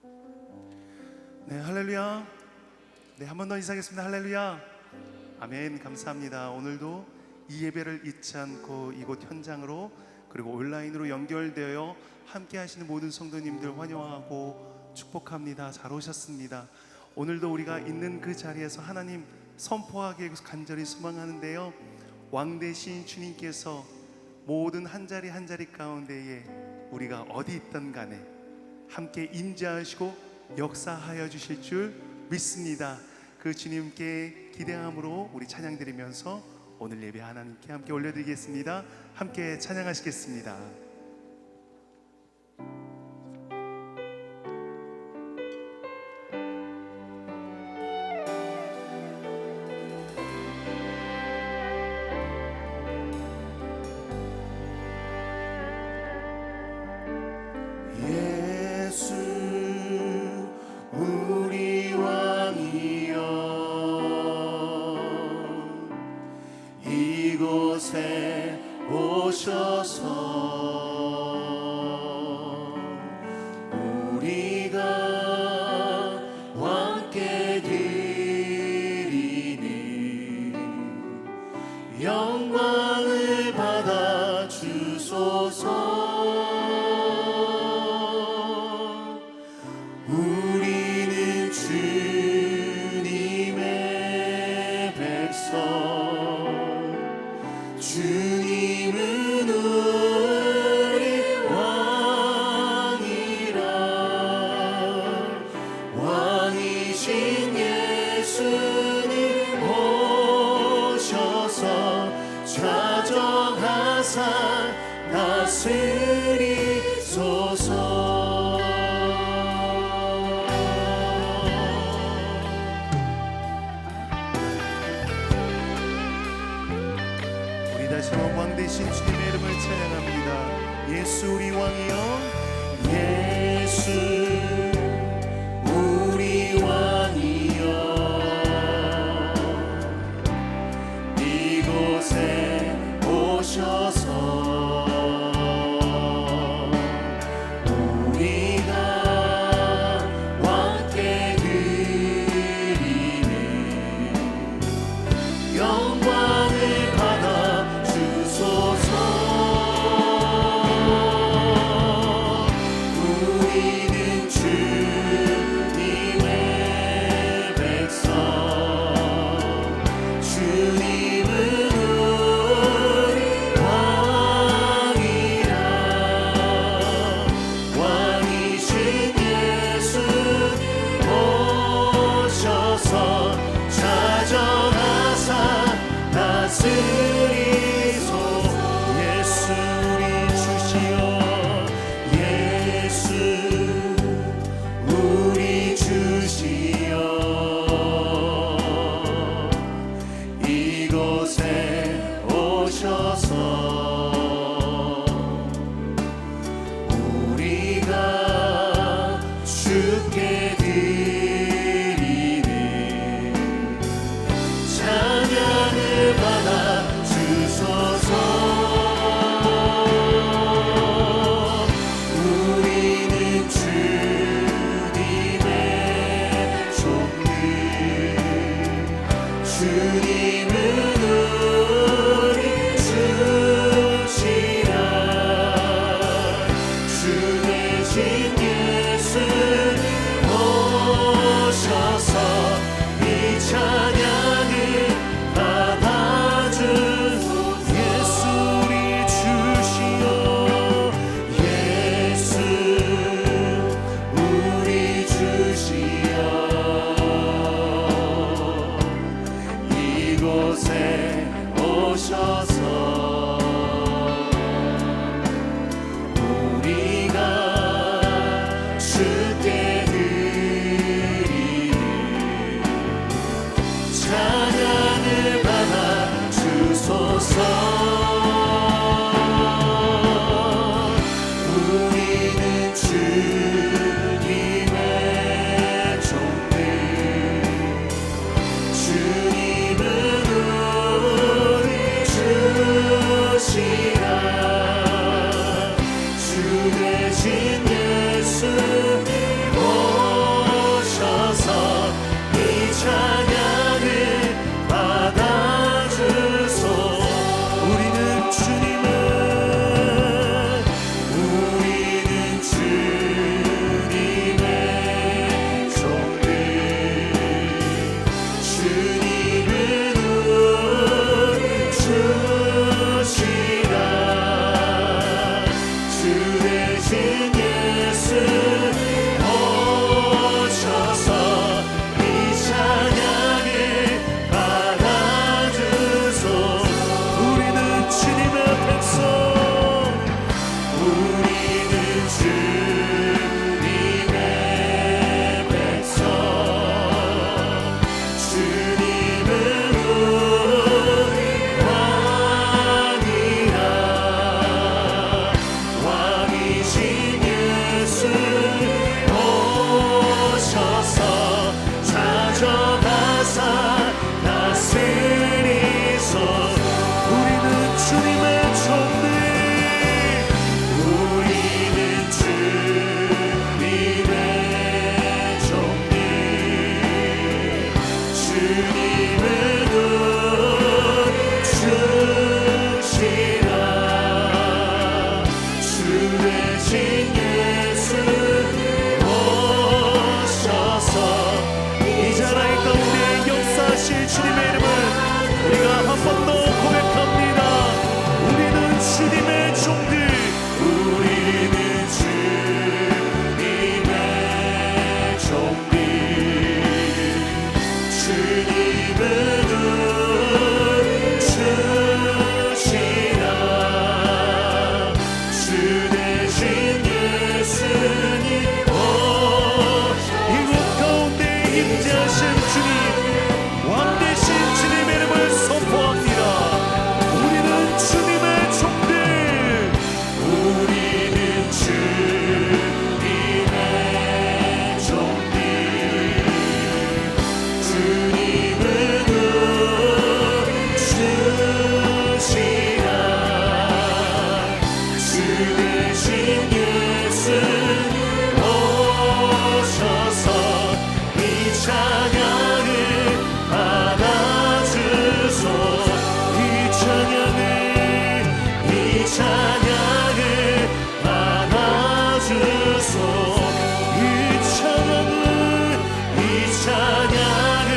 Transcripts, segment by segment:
네, 할렐루야. 네, 한 번 더 인사하겠습니다. 할렐루야. 아멘. 감사합니다. 오늘도 이 예배를 잊지 않고 이곳 현장으로 그리고 온라인으로 연결되어 함께 하시는 모든 성도님들 환영하고 축복합니다. 잘 오셨습니다. 오늘도 우리가 있는 그 자리에서 하나님 선포하기 위해서 간절히 소망하는데요, 왕 되신 주님께서 모든 한 자리 한 자리 가운데에 우리가 어디 있든 간에 함께 임재하시고 역사하여 주실 줄 믿습니다. 그 주님께 기대함으로 우리 찬양 드리면서 오늘 예배 하나님께 함께 올려드리겠습니다. 함께 찬양하시겠습니다. 예수 우리 왕이여, 이곳에 오셔서 우리가 왕께 드리는 영광을 받아 주소서. 우리는 주님의 백성, 주님은 우리 왕이라. 왕이신 예수님 오셔서 좌정하사 다스리소서. 다시 한번 왕 되신 주님의 이름을 찬양합니다. 예수 우리 왕이여, 예수 우리 왕이여, 이곳에 오셔서 우리가 왕께 드리는 영광을 받아 주소서. 우리는 주님의 백성, 주님은 우리 왕이라. 왕이신 예수님 오셔서 좌정하사 다스리소. 예수 우리 주시여, 예수 우리 주시여, 이곳에 오셔서 우리가 주께 드리는 찬양을 받아 주소서. 우리는 주님의 종들, 주님은 우리 주시라. 주 대신 예수님 오셔서 이 찬양을 받아주소. 예수 우리 주시여, 예수 우리 주시여, 이곳에 오셔서 우리가 주께 드리는 찬양을 받아 주소서. 우리는 주님의 종들, 주님은 우리 주시라. 주 대신 예수님 주님의 백성 주님은 우리 왕이라 왕이신 예수님 오셔서 찾아가사 다스리소서 우리는 주님의 종들 우리는 주님의 종들 주님은 우리 주시라 주 대신 예수님 오셔서 이 자라의 가운데 역사하실 주님의 이름을 우리가 한 번 더 고백합니다. 우리는 주님의 종들 우리는 주님의 종들 주님은 우리 주시라 주 대신 예수님 이곳 가운데 임재하신 주님 왕 대신 주님의 이름을 선포합니다. 우리는 주님의 종들 우리는 주님의 종들 주님은 우리 주시라 주 대신 예수님 오셔서 이 찬양을 받아주소서 이 찬양을 받아주소서 이 찬양을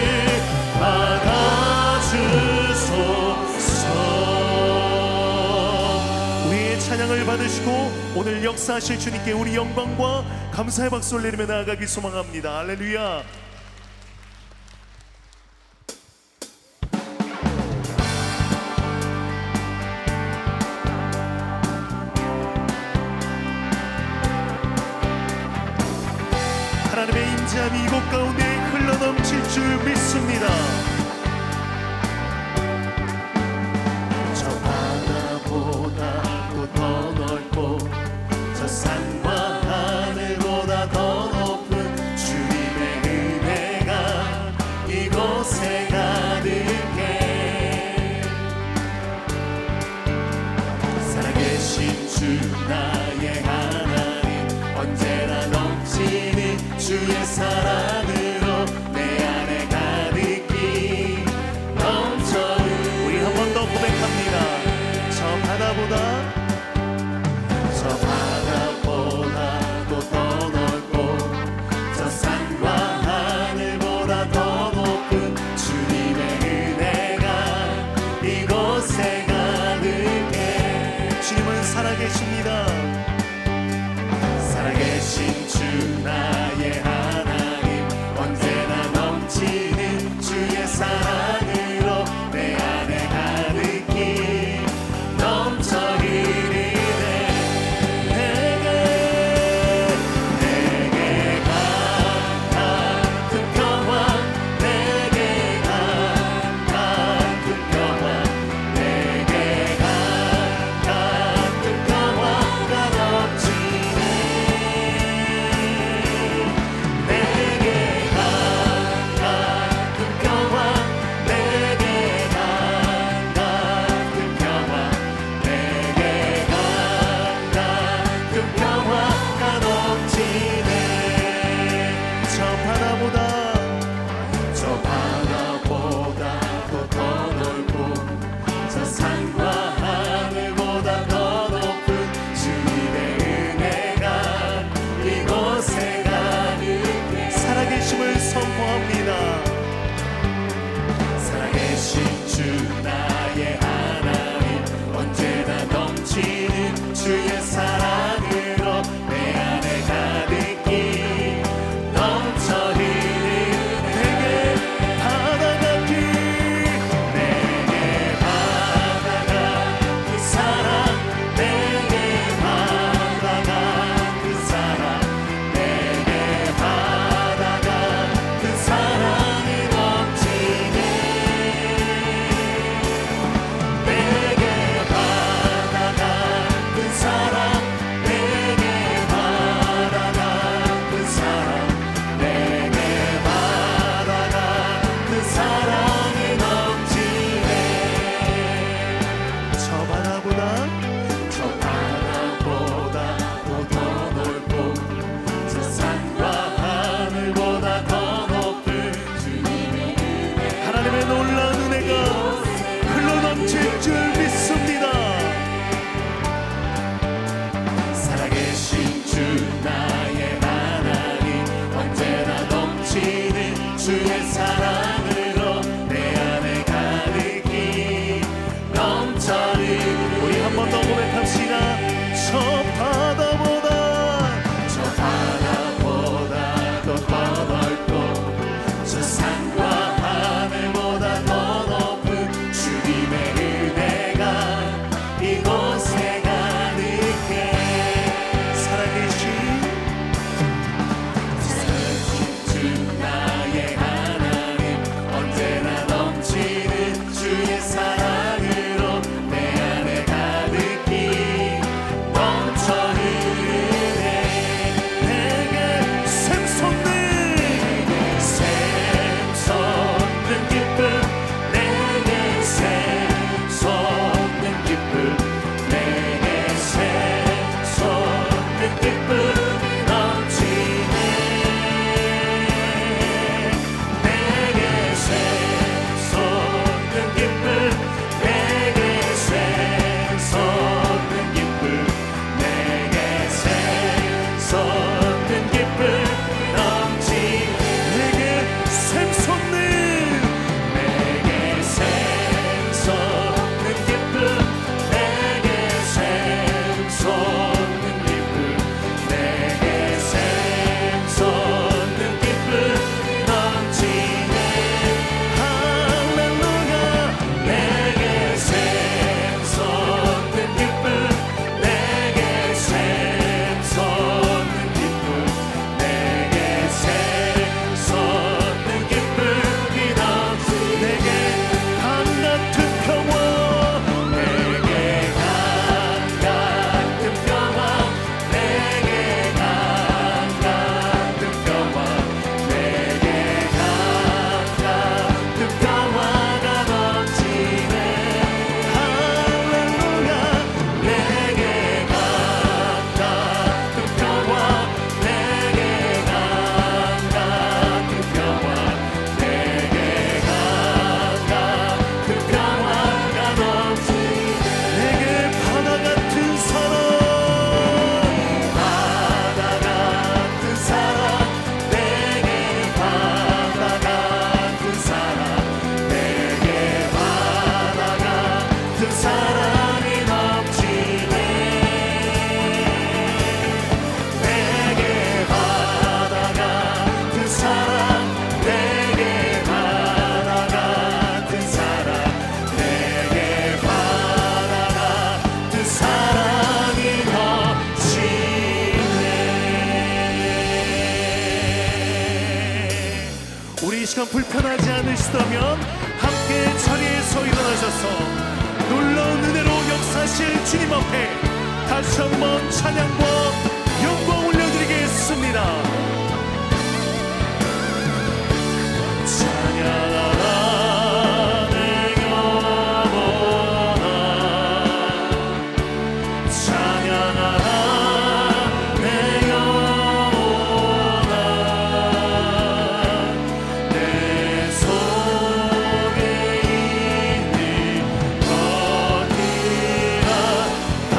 받아주소서 우리의 찬양을 받으시고 오늘 역사하실 주님께 우리 영광과 감사의 박수를 내리며 나아가기 소망합니다. 할렐루야. 하나님의 임재함이 이곳 가운데 흘러넘칠 줄 믿습니다. 저 바다보다 또 더 넓고 저 산과 하늘보다 더 높은 주님의 은혜가 이곳에 가득해 살아계신 주 나의 하나님 언제나 넘치는 주의 사랑으로 내 안에 가득히 넘쳐 우리 한 번 더 고백합니다. 저 바다보다 또 더 넓고 저 산과 하늘보다 더 높은 주님의 은혜가 이곳에 가득해 주님은 살아계십니다. 살아계신 주 나의 하나님 언제나 넘치는 주의 사랑으로 내 안에 가득히 넘쳐 흐르네 내게 가득 평화 내게 가득 평화 내게 가득 평화가 넘치네 내게 가득 평화 내게 가득 평화 내게 가득 평화가 넘치네 저 바다보다 저 바다보다 또 더 넓고 저 산과 하늘보다 더 높은 주님의 은혜가 이곳에 가득해 살아계심을 선포합니다. 살아계신 주 나의 하나님 언제나 넘치는 주의 사랑으로 내 안에 가득히 넘쳐 흐르네 내게 바다가 길 내게 바다가 그 사랑 내게 바다가 그 점 불편하지 않으시다면 함께 자리에서 일어나셔서 놀라운 은혜로 역사하실 주님 앞에 다시 한번 찬양과 영광 올려드리겠습니다. 찬양하라 내 영혼아, 찬양하라 내 영혼아, 내 속에 있는 것들아 다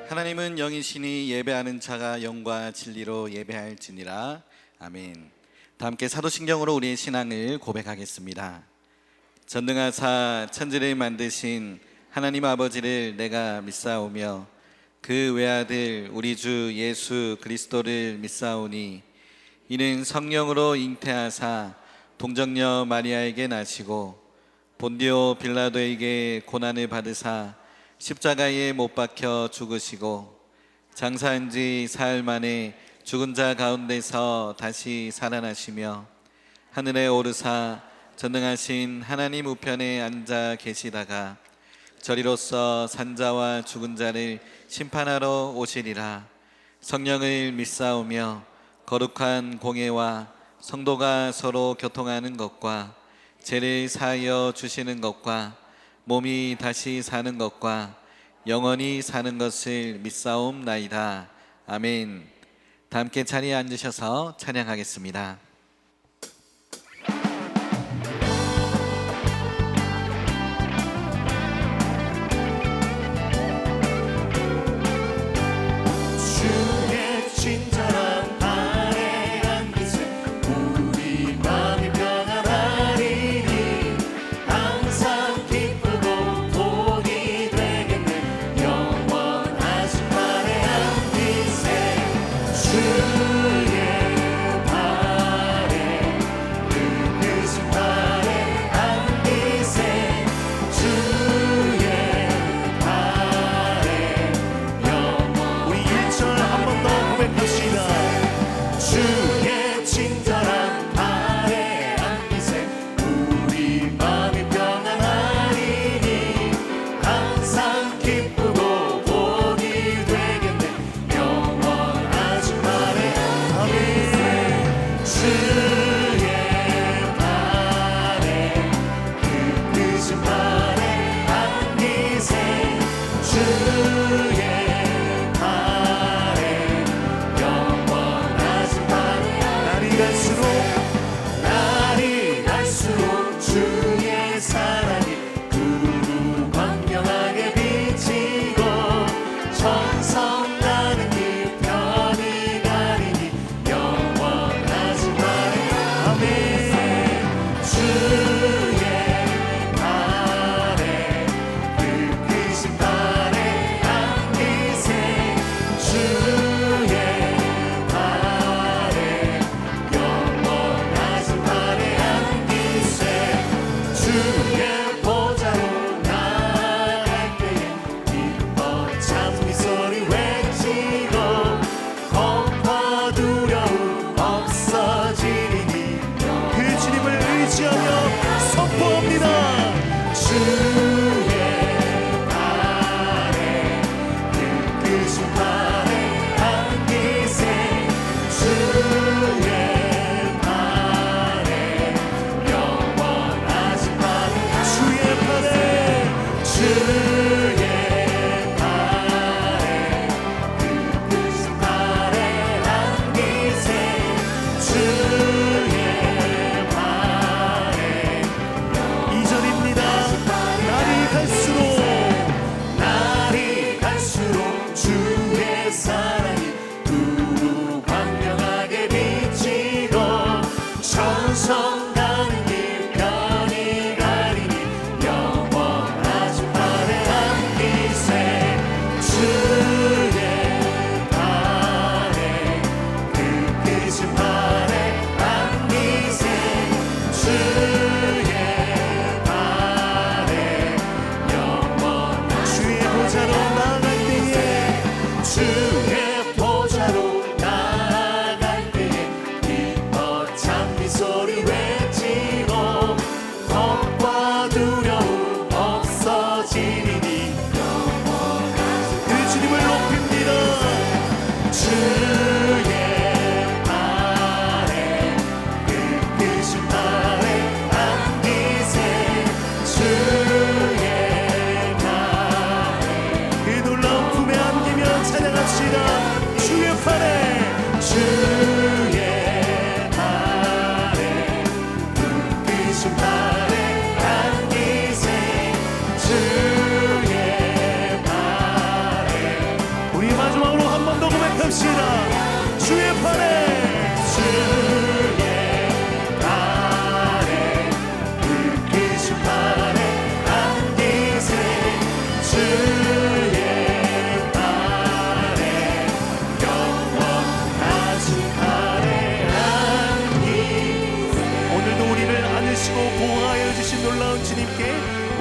하나님은 영이시니 예배하는 자가 영과 진리로 예배할지니라. 아멘. 다 함께 사도신경으로 우리의 신앙을 고백하겠습니다. 전능하사 천지를 만드신 하나님 아버지를 내가 믿사오며 그 외아들 우리 주 예수 그리스도를 믿사오니 이는 성령으로 잉태하사 동정녀 마리아에게 나시고 본디오 빌라도에게 고난을 받으사 십자가에 못 박혀 죽으시고 장사한 지 사흘 만에 죽은 자 가운데서 다시 살아나시며 하늘에 오르사 전능하신 하나님 우편에 앉아 계시다가 저리로서 산자와 죽은 자를 심판하러 오시리라. 성령을 믿사오며 거룩한 공예와 성도가 서로 교통하는 것과 죄를 사하여 주시는 것과 몸이 다시 사는 것과 영원히 사는 것을 믿사옵나이다. 아멘. 다 함께 자리에 앉으셔서 찬양하겠습니다. 주의 친절한 발에 안기세 우리 마음이 평안하리니 항상 기쁘고 복이 되겠네. 영원하신 발에 안기세 주의 발에 주의 발에 끝끝이 발에 안기세 주의 발에 그 놀라운 품에 안기며 찬양합시다. 주의 팔에 주의 발에 끝끝이 발에 안기세 주의 발에 우리 마지막으로 한 번 더 고백합시다. 주의 팔에 주의 발에 끝끝이 발에 안기세 주의 발에 영원 가득하래 안기세. 오늘도 우리를 안으시고 보호하여 주신 놀라운 주님께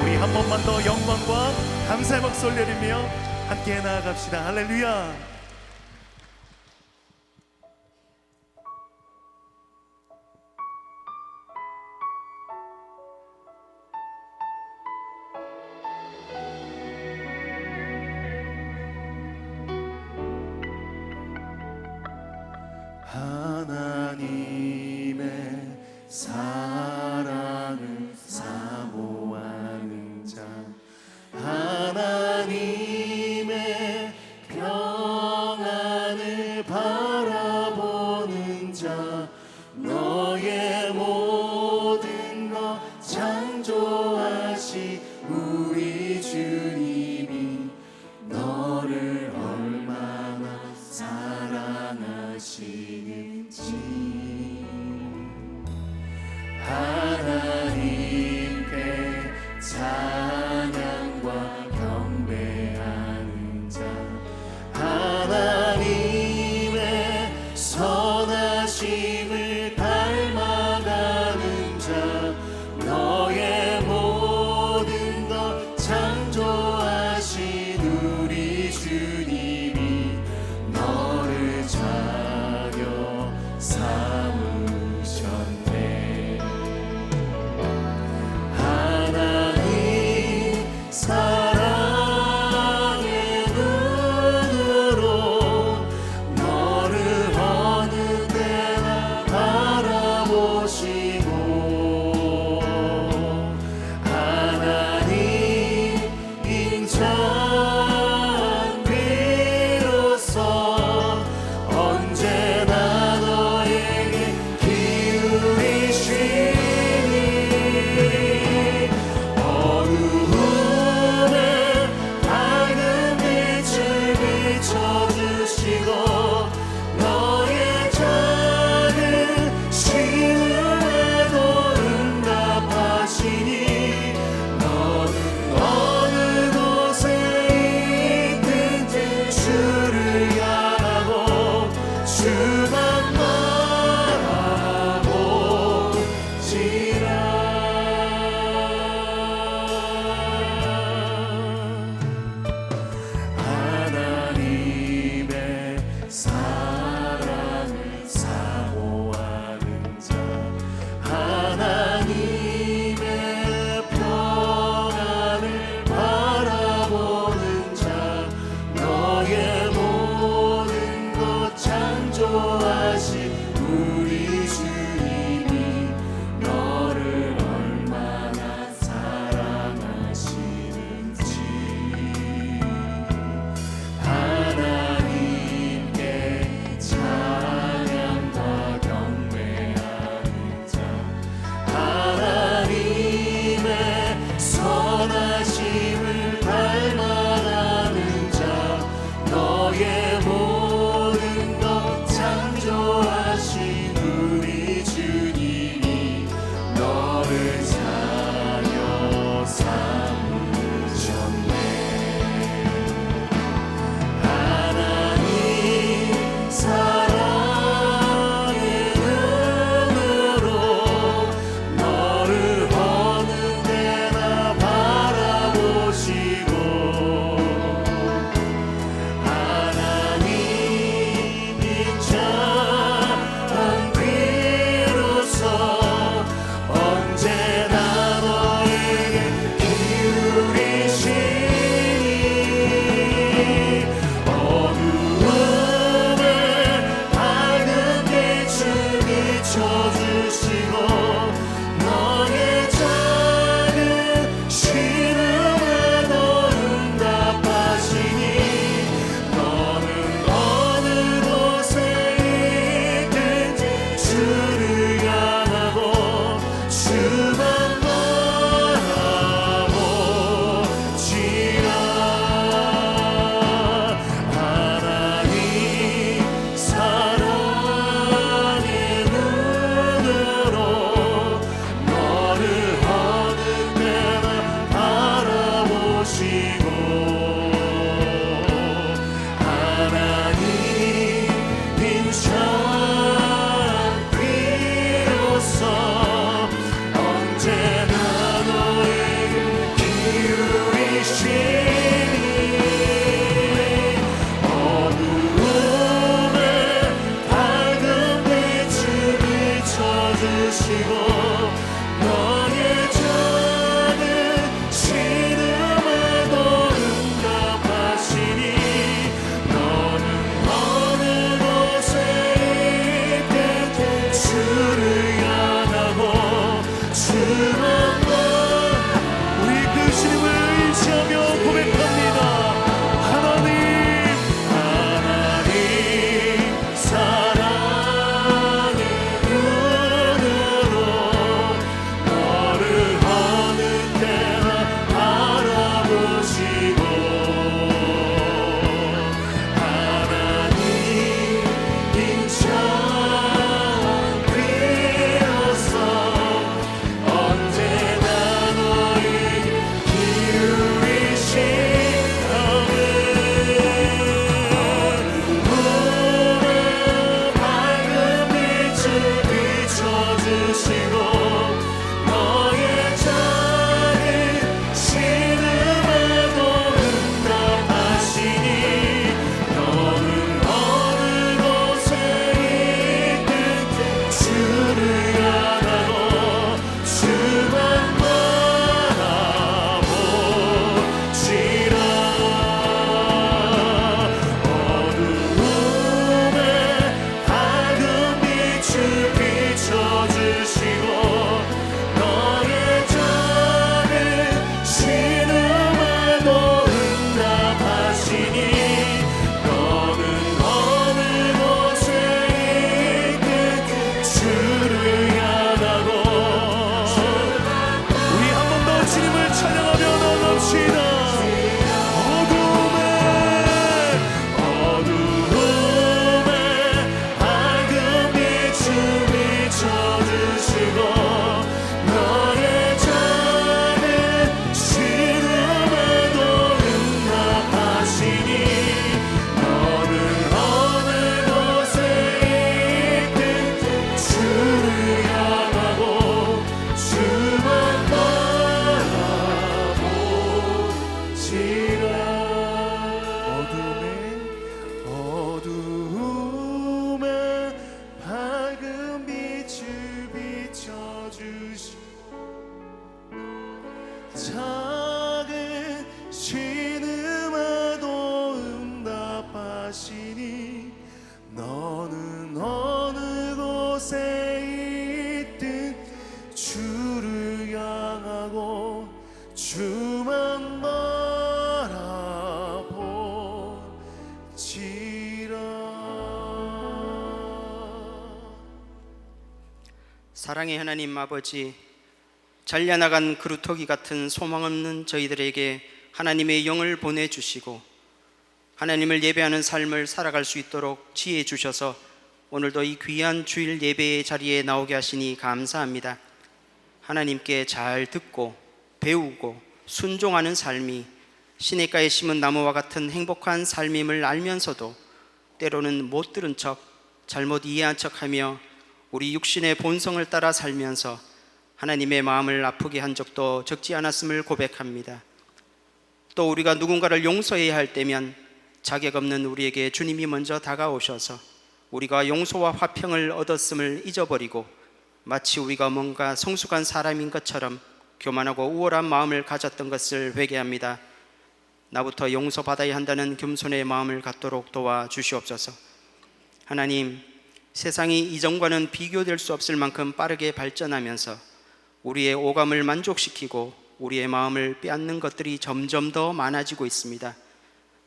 우리 한 번만 더 영광과 감사의 박수 올려드리며 함께 나아갑시다. 할렐루야. 하나님의 사랑을 사모하는 자, 하나님의 평안을 바라보는 자, 너의 모든 것 창조하시 우리 주님이 너를 얼마나 사랑하시는지. 하나님께 찬양과 경배하는 자, 하나님의 선하심을 닮아가는 자, 너의 모든 것 창조하신 우리 주님이 너를 자녀 삼으셨네. 하나님 사랑의 눈으로 너를 어느 때나 바라보시고, 하나님 인천 비로소 언제나 너에게 기울이시니, 어두움에 밝은 빛을 비춰주시고 너의 작은 시름에도 응답하시니, 너는 어느 곳에 있든지 주를 향하고 주만 바라보지라. 하나님의 사랑을 사모하는 자, 하나님의 평안을 바라보는 자, 너의 모든 것 창조하신 우리 주님이 너를 얼마나 사랑하시는지. 하나님께 찬양과 경배하는 자, 하나님의 선하심을 닮아가는 자, 너의 모든 것 창조 사랑의 하나님 아버지, 잘려나간 그루터기 같은 소망 없는 저희들에게 하나님의 영을 보내주시고 하나님을 예배하는 삶을 살아갈 수 있도록 지혜 주셔서 오늘도 이 귀한 주일 예배의 자리에 나오게 하시니 감사합니다. 하나님께 잘 듣고 배우고 순종하는 삶이 시냇가에 심은 나무와 같은 행복한 삶임을 알면서도 때로는 못 들은 척, 잘못 이해한 척하며 우리 육신의 본성을 따라 살면서 하나님의 마음을 아프게 한 적도 적지 않았음을 고백합니다. 또 우리가 누군가를 용서해야 할 때면 자격 없는 우리에게 주님이 먼저 다가오셔서 우리가 용서와 화평을 얻었음을 잊어버리고 마치 우리가 뭔가 성숙한 사람인 것처럼 교만하고 우월한 마음을 가졌던 것을 회개합니다. 나부터 용서받아야 한다는 겸손의 마음을 갖도록 도와주시옵소서. 하나님, 세상이 이전과는 비교될 수 없을 만큼 빠르게 발전하면서 우리의 오감을 만족시키고 우리의 마음을 빼앗는 것들이 점점 더 많아지고 있습니다.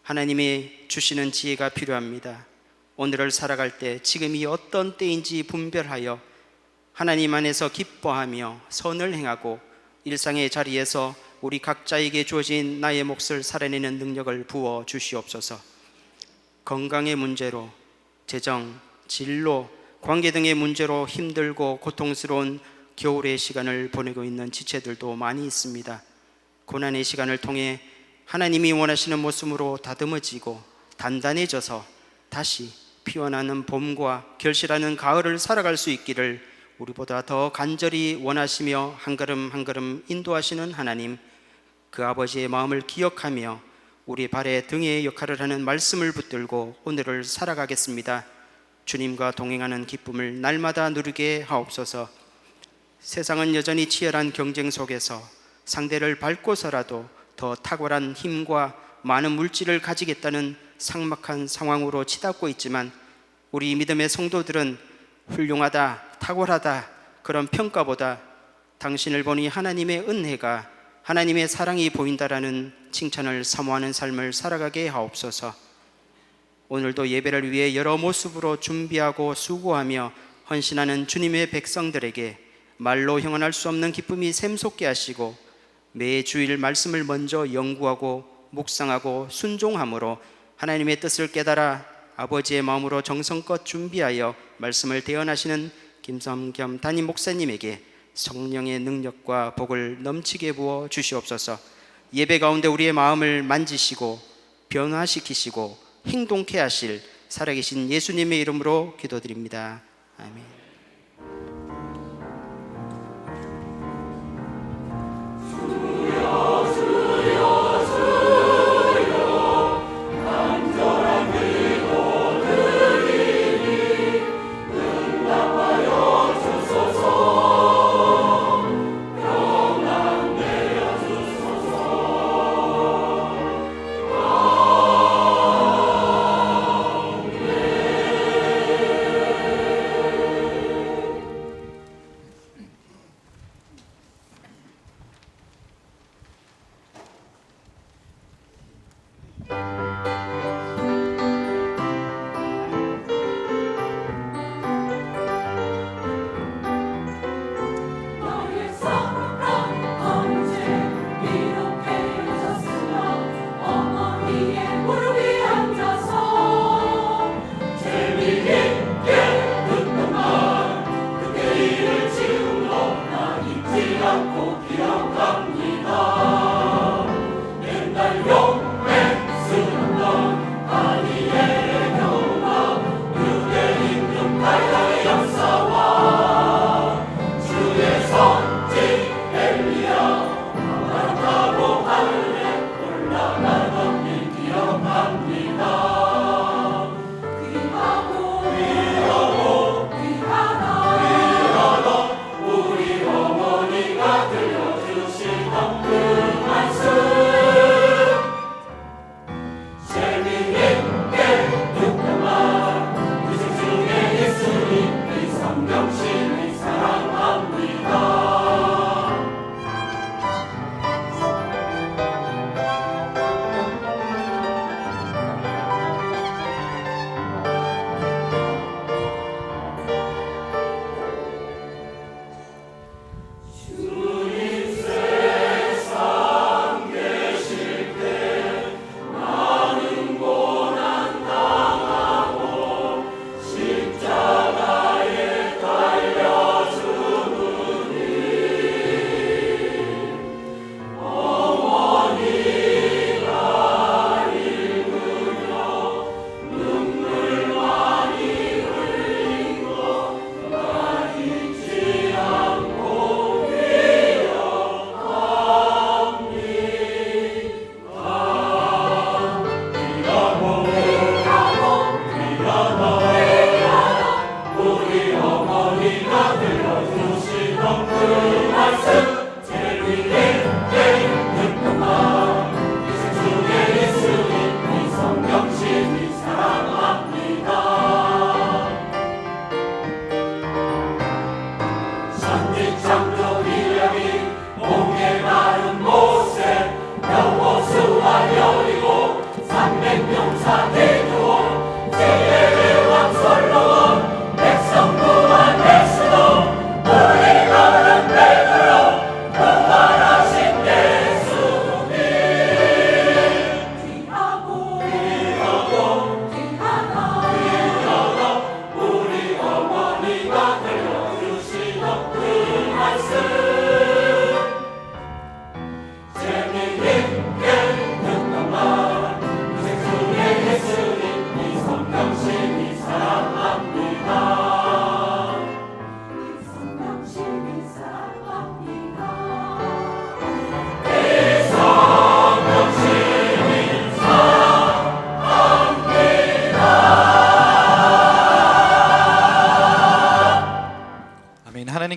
하나님의 주시는 지혜가 필요합니다. 오늘을 살아갈 때 지금이 어떤 때인지 분별하여 하나님 안에서 기뻐하며 선을 행하고 일상의 자리에서 우리 각자에게 주어진 나의 몫을 살아내는 능력을 부어 주시옵소서. 건강의 문제로, 재정, 진로, 관계 등의 문제로 힘들고 고통스러운 겨울의 시간을 보내고 있는 지체들도 많이 있습니다. 고난의 시간을 통해 하나님이 원하시는 모습으로 다듬어지고 단단해져서 다시 피어나는 봄과 결실하는 가을을 살아갈 수 있기를 우리보다 더 간절히 원하시며 한 걸음 한 걸음 인도하시는 하나님, 그 아버지의 마음을 기억하며 우리 발에 등의 역할을 하는 말씀을 붙들고 오늘을 살아가겠습니다. 주님과 동행하는 기쁨을 날마다 누리게 하옵소서. 세상은 여전히 치열한 경쟁 속에서 상대를 밟고서라도 더 탁월한 힘과 많은 물질을 가지겠다는 삭막한 상황으로 치닫고 있지만 우리 믿음의 성도들은 훌륭하다, 탁월하다 그런 평가보다 당신을 보니 하나님의 은혜가, 하나님의 사랑이 보인다라는 칭찬을 사모하는 삶을 살아가게 하옵소서. 오늘도 예배를 위해 여러 모습으로 준비하고 수고하며 헌신하는 주님의 백성들에게 말로 형언할 수 없는 기쁨이 샘솟게 하시고 매 주일 말씀을 먼저 연구하고 묵상하고 순종함으로 하나님의 뜻을 깨달아 아버지의 마음으로 정성껏 준비하여 말씀을 대언하시는 김성겸 담임 목사님에게 성령의 능력과 복을 넘치게 부어 주시옵소서. 예배 가운데 우리의 마음을 만지시고 변화시키시고 행동케 하실 살아계신 예수님의 이름으로 기도드립니다. 아멘.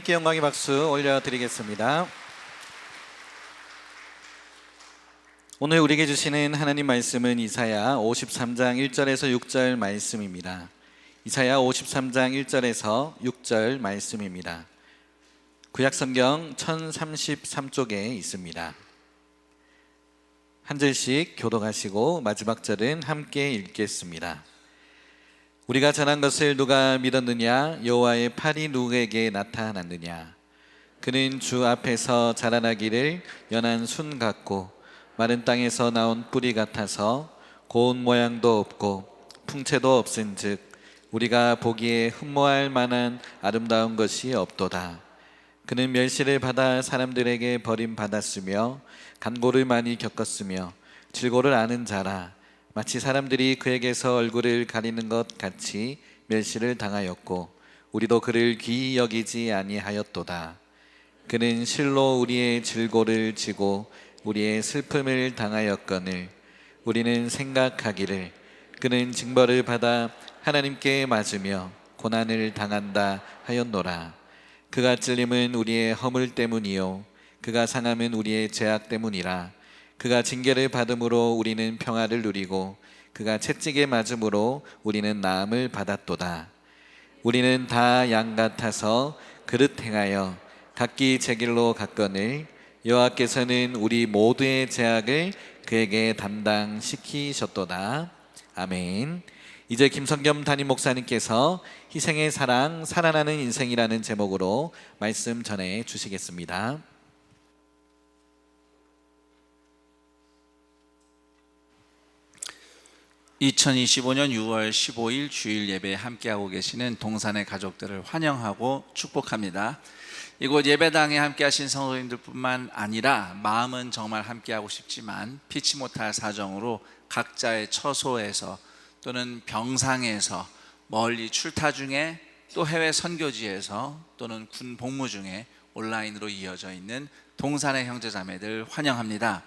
하나님께 영광의 박수 올려드리겠습니다. 오늘 우리에게 주시는 하나님 말씀은 이사야 53장 1절에서 6절 말씀입니다. 이사야 53장 1절에서 6절 말씀입니다. 구약성경 1033쪽에 있습니다. 한 절씩 교독하시고 마지막 절은 함께 읽겠습니다. 우리가 전한 것을 누가 믿었느냐? 여호와의 팔이 누구에게 나타났느냐? 그는 주 앞에서 자라나기를 연한 순 같고 마른 땅에서 나온 뿌리 같아서 고운 모양도 없고 풍채도 없은즉 우리가 보기에 흠모할 만한 아름다운 것이 없도다. 그는 멸시를 받아 사람들에게 버림받았으며 간고를 많이 겪었으며 질고를 아는 자라. 마치 사람들이 그에게서 얼굴을 가리는 것 같이 멸시를 당하였고 우리도 그를 귀히 여기지 아니하였도다. 그는 실로 우리의 질고를 지고 우리의 슬픔을 당하였거늘 우리는 생각하기를 그는 징벌을 받아 하나님께 맞으며 고난을 당한다 하였노라. 그가 찔림은 우리의 허물 때문이요 그가 상함은 우리의 죄악 때문이라. 그가 징계를 받음으로 우리는 평화를 누리고 그가 채찍에 맞음으로 우리는 나음을 받았도다. 우리는 다 양 같아서 그릇 행하여 각기 제 길로 갔거늘 여호와께서는 우리 모두의 죄악을 그에게 담당시키셨도다. 아멘. 이제 김성겸 담임 목사님께서 희생의 사랑, 살아나는 인생이라는 제목으로 말씀 전해 주시겠습니다. (2025년 6월 15일) 주일 예배에 함께하고 계시는 동산의 가족들을 환영하고 축복합니다. 이곳 예배당에 함께하신 성도님들 뿐만 아니라 마음은 정말 함께하고 싶지만 피치 못할 사정으로 각자의 처소에서 또는 병상에서 멀리 출타 중에 또 해외 선교지에서 또는 군 복무 중에 온라인으로 이어져 있는 동산의 형제자매들 환영합니다.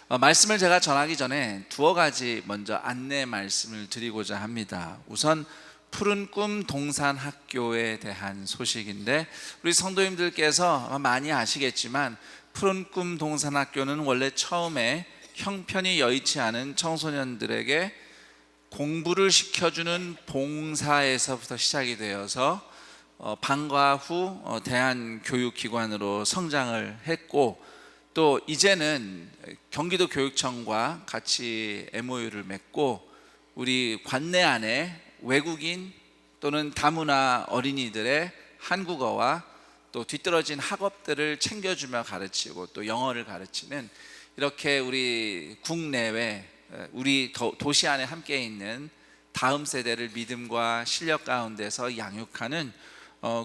말씀을 제가 전하기 전에 두어 가지 먼저 안내 말씀을 드리고자 합니다. 우선 푸른 꿈 동산학교에 대한 소식인데, 우리 성도님들께서 많이 아시겠지만 푸른 꿈 동산학교는 원래 처음에 형편이 여의치 않은 청소년들에게 공부를 시켜주는 봉사에서부터 시작이 되어서 방과 후 대한교육기관으로 성장을 했고, 또 이제는 경기도 교육청과 같이 MOU를 맺고 우리 관내 안에 외국인 또는 다문화 어린이들의 한국어와 또 뒤떨어진 학업들을 챙겨주며 가르치고 또 영어를 가르치는, 이렇게 우리 국내외 우리 도시 안에 함께 있는 다음 세대를 믿음과 실력 가운데서 양육하는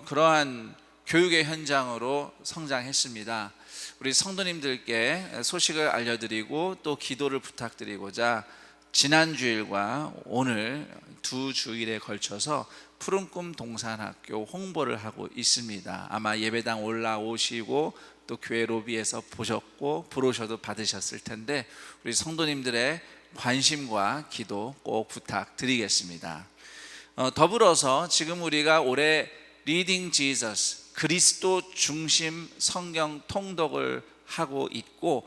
그러한 교육의 현장으로 성장했습니다. 우리 성도님들께 소식을 알려드리고 또 기도를 부탁드리고자 지난 주일과 오늘 두 주일에 걸쳐서 푸른 꿈 동산학교 홍보를 하고 있습니다. 아마 예배당 올라오시고 또 교회 로비에서 보셨고 브로셔도 받으셨을 텐데 우리 성도님들의 관심과 기도 꼭 부탁드리겠습니다. 더불어서 지금 우리가 올해 리딩 지저스, 그리스도 중심 성경 통독을 하고 있고,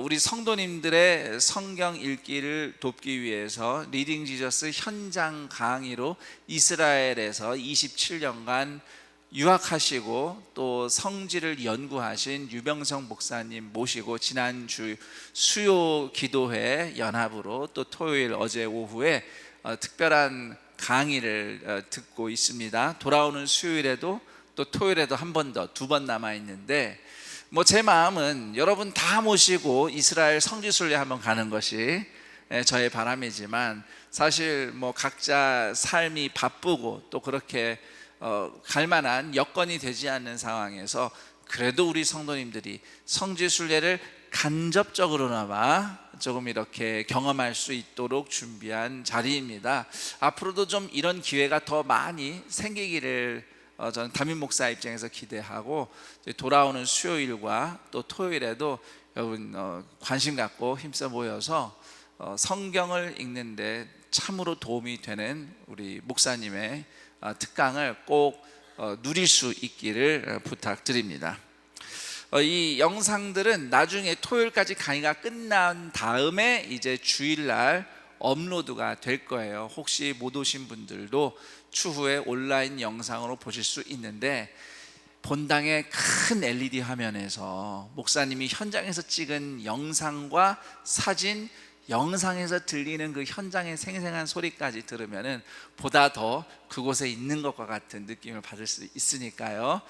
우리 성도님들의 성경 읽기를 돕기 위해서 리딩 지저스 현장 강의로 이스라엘에서 27년간 유학하시고 또 성지를 연구하신 유병성 목사님 모시고 지난주 수요 기도회 연합으로 또 토요일 어제 오후에 특별한 강의를 듣고 있습니다. 돌아오는 수요일에도 또 토요일에도 한 번 더, 두 번 남아 있는데, 제 마음은 여러분 다 모시고 이스라엘 성지순례 한번 가는 것이 저의 바람이지만, 사실 각자 삶이 바쁘고 또 그렇게 갈 만한 여건이 되지 않는 상황에서 그래도 우리 성도님들이 성지순례를 간접적으로나마 조금 이렇게 경험할 수 있도록 준비한 자리입니다. 앞으로도 좀 이런 기회가 더 많이 생기기를 저는 담임 목사 입장에서 기대하고, 돌아오는 수요일과 또 토요일에도 여러분 관심 갖고 힘써 모여서 성경을 읽는데 참으로 도움이 되는 우리 목사님의 특강을 꼭 누릴 수 있기를 부탁드립니다. 이 영상들은 나중에 토요일까지 강의가 끝난 다음에 이제 주일날 업로드가 될 거예요. 혹시 못 오신 분들도 추후에 온라인 영상으로 보실 수 있는데, 본당의 큰 LED 화면에서 목사님이 현장에서 찍은 영상과 사진, 영상에서 들리는 그 현장의 생생한 소리까지 들으면은 보다 더 그곳에 있는 것과 같은 느낌을 받을 수 있으니까요.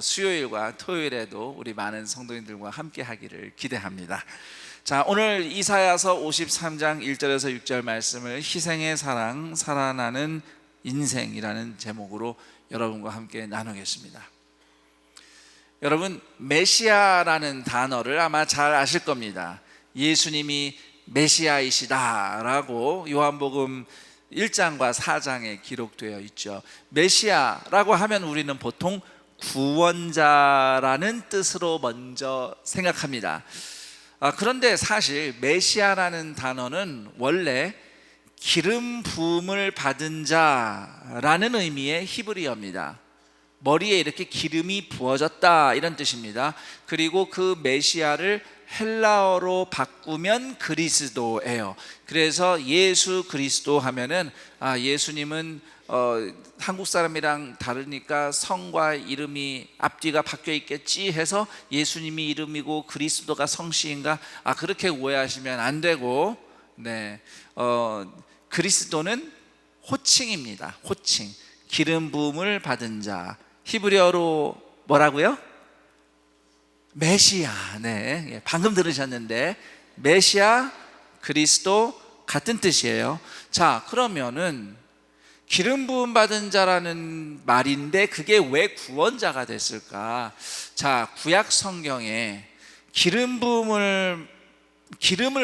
수요일과 토요일에도 우리 많은 성도님들과 함께 하기를 기대합니다. 자, 오늘 이사야서 53장 1절에서 6절 말씀을 희생의 사랑, 살아나는 인생이라는 제목으로 여러분과 함께 나누겠습니다. 여러분, 메시아라는 단어를 아마 잘 아실 겁니다. 예수님이 메시아이시다라고 요한복음 1장과 4장에 기록되어 있죠. 메시아라고 하면 우리는 보통 구원자라는 뜻으로 먼저 생각합니다. 그런데 사실 메시아라는 단어는 원래 기름 부음을 받은 자라는 의미의 히브리어입니다. 머리에 이렇게 기름이 부어졌다, 이런 뜻입니다. 그리고 그 메시아를 헬라어로 바꾸면 그리스도예요. 그래서 예수 그리스도 하면은 예수님은 한국 사람이랑 다르니까 성과 이름이 앞뒤가 바뀌어 있겠지 해서 예수님이 이름이고 그리스도가 성씨인가, 그렇게 오해하시면 안 되고, 그리스도는 호칭입니다. 호칭, 기름 부음을 받은 자. 히브리어로 뭐라고요? 메시아. 방금 들으셨는데 메시아, 그리스도 같은 뜻이에요. 자, 그러면은 기름 부음 받은 자라는 말인데 그게 왜 구원자가 됐을까? 자, 구약 성경에 기름을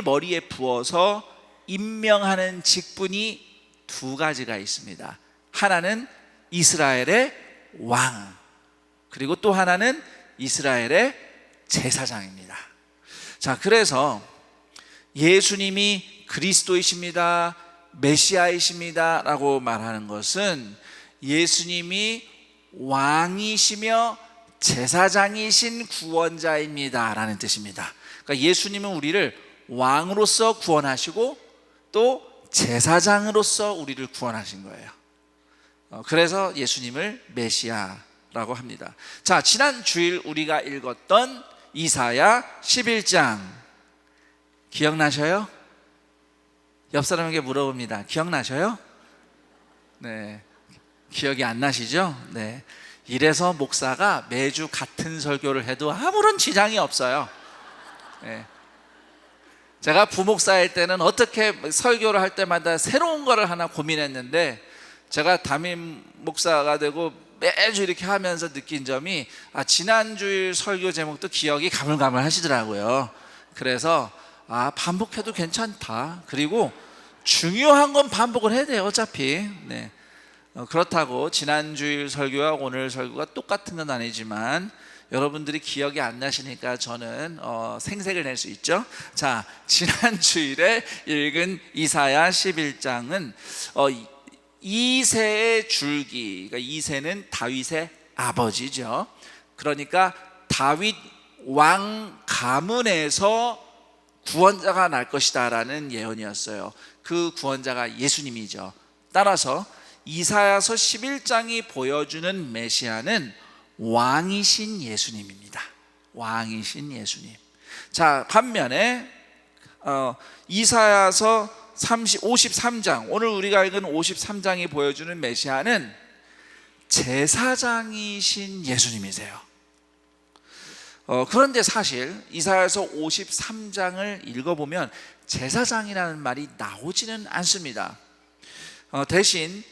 머리에 부어서 임명하는 직분이 두 가지가 있습니다. 하나는 이스라엘의 왕, 그리고 또 하나는 이스라엘의 제사장입니다. 자, 그래서 예수님이 그리스도이십니다, 메시아이십니다 라고 말하는 것은 예수님이 왕이시며 제사장이신 구원자입니다 라는 뜻입니다. 그러니까 예수님은 우리를 왕으로서 구원하시고 또 제사장으로서 우리를 구원하신 거예요. 그래서 예수님을 메시아라고 합니다. 자, 지난 주일 우리가 읽었던 이사야 11장 기억나셔요? 옆 사람에게 물어봅니다. 기억나셔요? 네, 기억이 안 나시죠? 네, 이래서 목사가 매주 같은 설교를 해도 아무런 지장이 없어요. 네. 제가 부목사일 때는 어떻게 설교를 할 때마다 새로운 거를 하나 고민했는데, 제가 담임 목사가 되고 매주 이렇게 하면서 느낀 점이 지난주일 설교 제목도 기억이 가물가물 하시더라고요. 그래서 반복해도 괜찮다. 그리고 중요한 건 반복을 해야 돼요, 어차피. 네. 그렇다고 지난주일 설교와 오늘 설교가 똑같은 건 아니지만 여러분들이 기억이 안 나시니까 저는 생색을 낼 수 있죠. 자, 지난주일에 읽은 이사야 11장은 이새의 줄기, 그러니까 이새는 다윗의 아버지죠. 그러니까 다윗 왕 가문에서 구원자가 날 것이다 라는 예언이었어요. 그 구원자가 예수님이죠. 따라서 이사야서 11장이 보여주는 메시아는 왕이신 예수님입니다. 왕이신 예수님. 자, 반면에 이사야서 53장, 오늘 우리가 읽은 53장이 보여주는 메시아는 제사장이신 예수님이세요. 그런데 사실 이사야서 53장을 읽어보면 제사장이라는 말이 나오지는 않습니다. 대신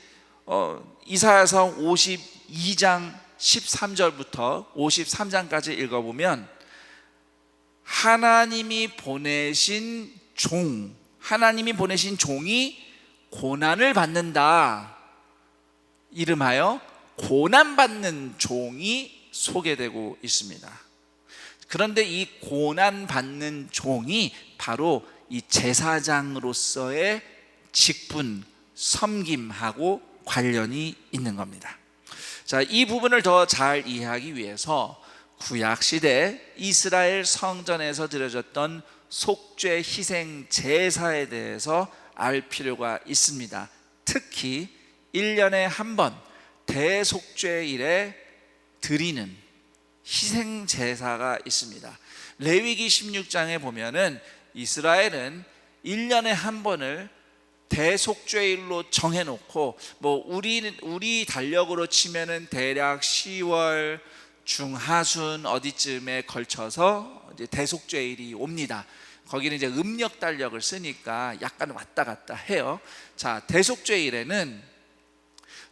이사야서 52장 13절부터 53장까지 읽어보면 하나님이 보내신 종이 고난을 받는다, 이름하여 고난받는 종이 소개되고 있습니다. 그런데 이 고난받는 종이 바로 이 제사장으로서의 직분, 섬김하고 관련이 있는 겁니다. 자, 이 부분을 더 잘 이해하기 위해서 구약 시대 이스라엘 성전에서 드려졌던 속죄 희생 제사에 대해서 알 필요가 있습니다. 특히 1년에 한 번 대속죄일에 드리는 희생 제사가 있습니다. 레위기 16장에 보면은 이스라엘은 1년에 한 번을 대속죄일로 정해놓고, 뭐 우리 달력으로 치면은 대략 10월 중하순 어디쯤에 걸쳐서 이제 대속죄일이 옵니다. 거기는 이제 음력 달력을 쓰니까 약간 왔다 갔다 해요. 자, 대속죄일에는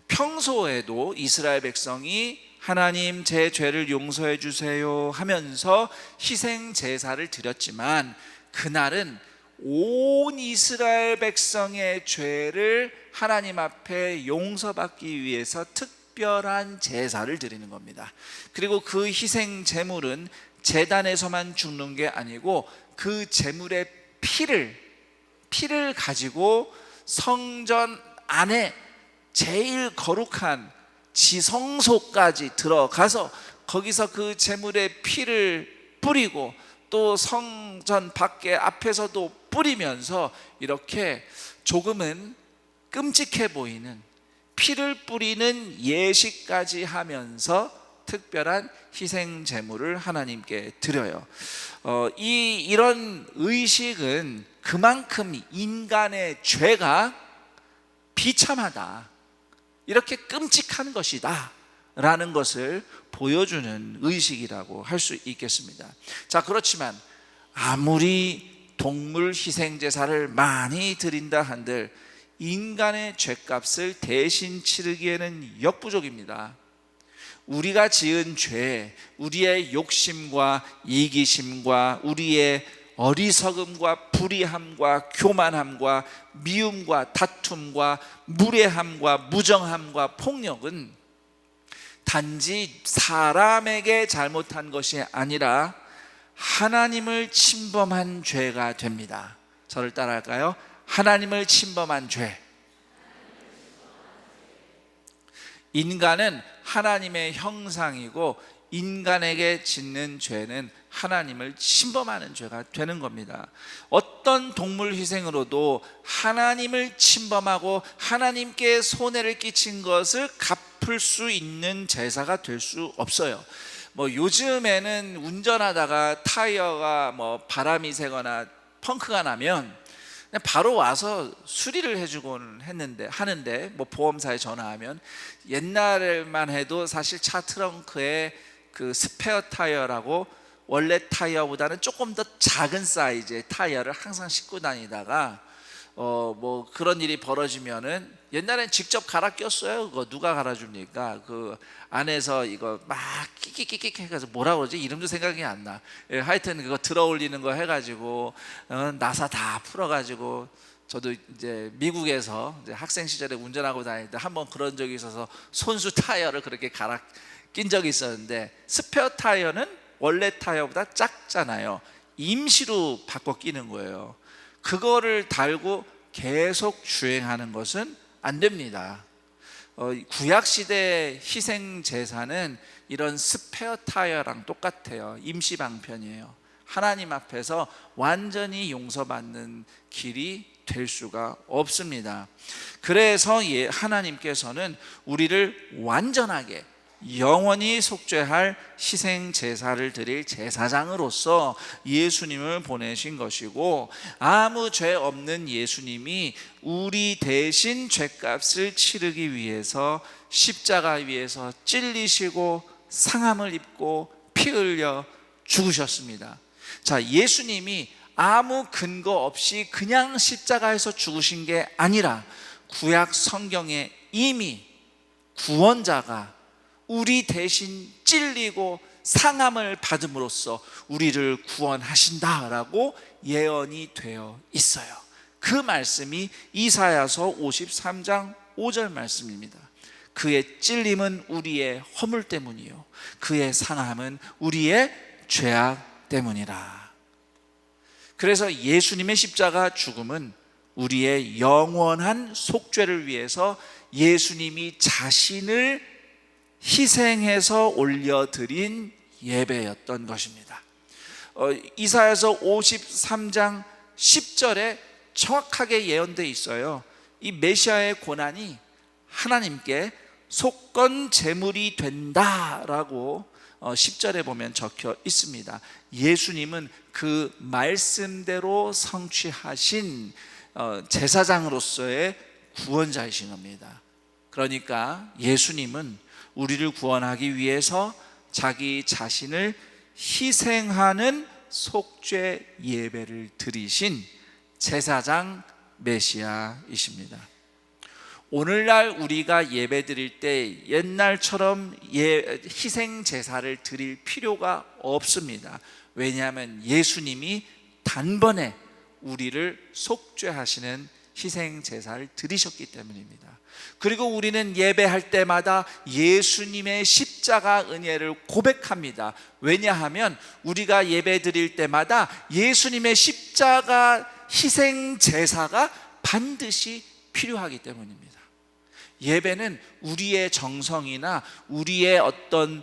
평소에도 이스라엘 백성이 하나님 제 죄를 용서해 주세요 하면서 희생 제사를 드렸지만, 그날은 온 이스라엘 백성의 죄를 하나님 앞에 용서받기 위해서 특별한 제사를 드리는 겁니다. 그리고 그 희생 제물은 제단에서만 죽는 게 아니고 그 제물의 피를 가지고 성전 안에 제일 거룩한 지성소까지 들어가서 거기서 그 제물의 피를 뿌리고 또 성전 밖에 앞에서도 뿌리면서 이렇게 조금은 끔찍해 보이는 피를 뿌리는 예식까지 하면서 특별한 희생 제물을 하나님께 드려요. 이런 의식은 그만큼 인간의 죄가 비참하다, 이렇게 끔찍한 것이다 라는 것을 보여주는 의식이라고 할 수 있겠습니다. 자, 그렇지만 아무리 동물 희생 제사를 많이 드린다 한들 인간의 죄값을 대신 치르기에는 역부족입니다. 우리가 지은 죄, 우리의 욕심과 이기심과 우리의 어리석음과 불의함과 교만함과 미움과 다툼과 무례함과 무정함과 폭력은 단지 사람에게 잘못한 것이 아니라 하나님을 침범한 죄가 됩니다. 저를 따라할까요? 하나님을 침범한 죄. 인간은 하나님의 형상이고 인간에게 짓는 죄는 하나님을 침범하는 죄가 되는 겁니다. 어떤 동물 희생으로도 하나님을 침범하고 하나님께 손해를 끼친 것을 갚을 수 있는 제사가 될 수 없어요. 뭐 요즘에는 운전하다가 타이어가 뭐 바람이 새거나 펑크가 나면 그냥 바로 와서 수리를 해주곤 하는데 뭐 보험사에 전화하면, 옛날만 해도 사실 차 트렁크에 그 스페어 타이어라고 원래 타이어보다는 조금 더 작은 사이즈의 타이어를 항상 싣고 다니다가 뭐 그런 일이 벌어지면은, 옛날엔 직접 갈아 꼈어요. 그거 누가 갈아줍니까? 그 안에서 이거 막 끼끼끼끼 해가지고 뭐라 그러지? 이름도 생각이 안 나. 하여튼 그거 들어올리는 거 해가지고 나사 다 풀어가지고, 저도 이제 미국에서 이제 학생 시절에 운전하고 다닐 때 한번 그런 적이 있어서 손수 타이어를 그렇게 갈아 낀 적이 있었는데, 스페어 타이어는 원래 타이어보다 작잖아요. 임시로 바꿔 끼는 거예요. 그거를 달고 계속 주행하는 것은 안 됩니다. 구약시대 희생 제사는 이런 스페어 타이어랑 똑같아요. 임시 방편이에요. 하나님 앞에서 완전히 용서받는 길이 될 수가 없습니다. 그래서 하나님께서는 우리를 완전하게 영원히 속죄할 희생 제사를 드릴 제사장으로서 예수님을 보내신 것이고, 아무 죄 없는 예수님이 우리 대신 죄값을 치르기 위해서 십자가 위에서 찔리시고 상함을 입고 피 흘려 죽으셨습니다. 자, 예수님이 아무 근거 없이 그냥 십자가에서 죽으신 게 아니라 구약 성경에 이미 구원자가 우리 대신 찔리고 상함을 받음으로써 우리를 구원하신다라고 예언이 되어 있어요. 그 말씀이 이사야서 53장 5절 말씀입니다. 그의 찔림은 우리의 허물 때문이요 그의 상함은 우리의 죄악 때문이라. 그래서 예수님의 십자가 죽음은 우리의 영원한 속죄를 위해서 예수님이 자신을 희생해서 올려드린 예배였던 것입니다. 이사야서 53장 10절에 정확하게 예언되어 있어요. 이 메시아의 고난이 하나님께 속건 제물이 된다라고 10절에 보면 적혀 있습니다. 예수님은 그 말씀대로 성취하신 제사장으로서의 구원자이신 겁니다. 그러니까 예수님은 우리를 구원하기 위해서 자기 자신을 희생하는 속죄 예배를 드리신 제사장 메시아이십니다. 오늘날 우리가 예배 드릴 때 옛날처럼 희생 제사를 드릴 필요가 없습니다. 왜냐하면 예수님이 단번에 우리를 속죄하시는 희생 제사를 드리셨기 때문입니다. 그리고 우리는 예배할 때마다 예수님의 십자가 은혜를 고백합니다. 왜냐하면 우리가 예배 드릴 때마다 예수님의 십자가 희생 제사가 반드시 필요하기 때문입니다. 예배는 우리의 정성이나 우리의 어떤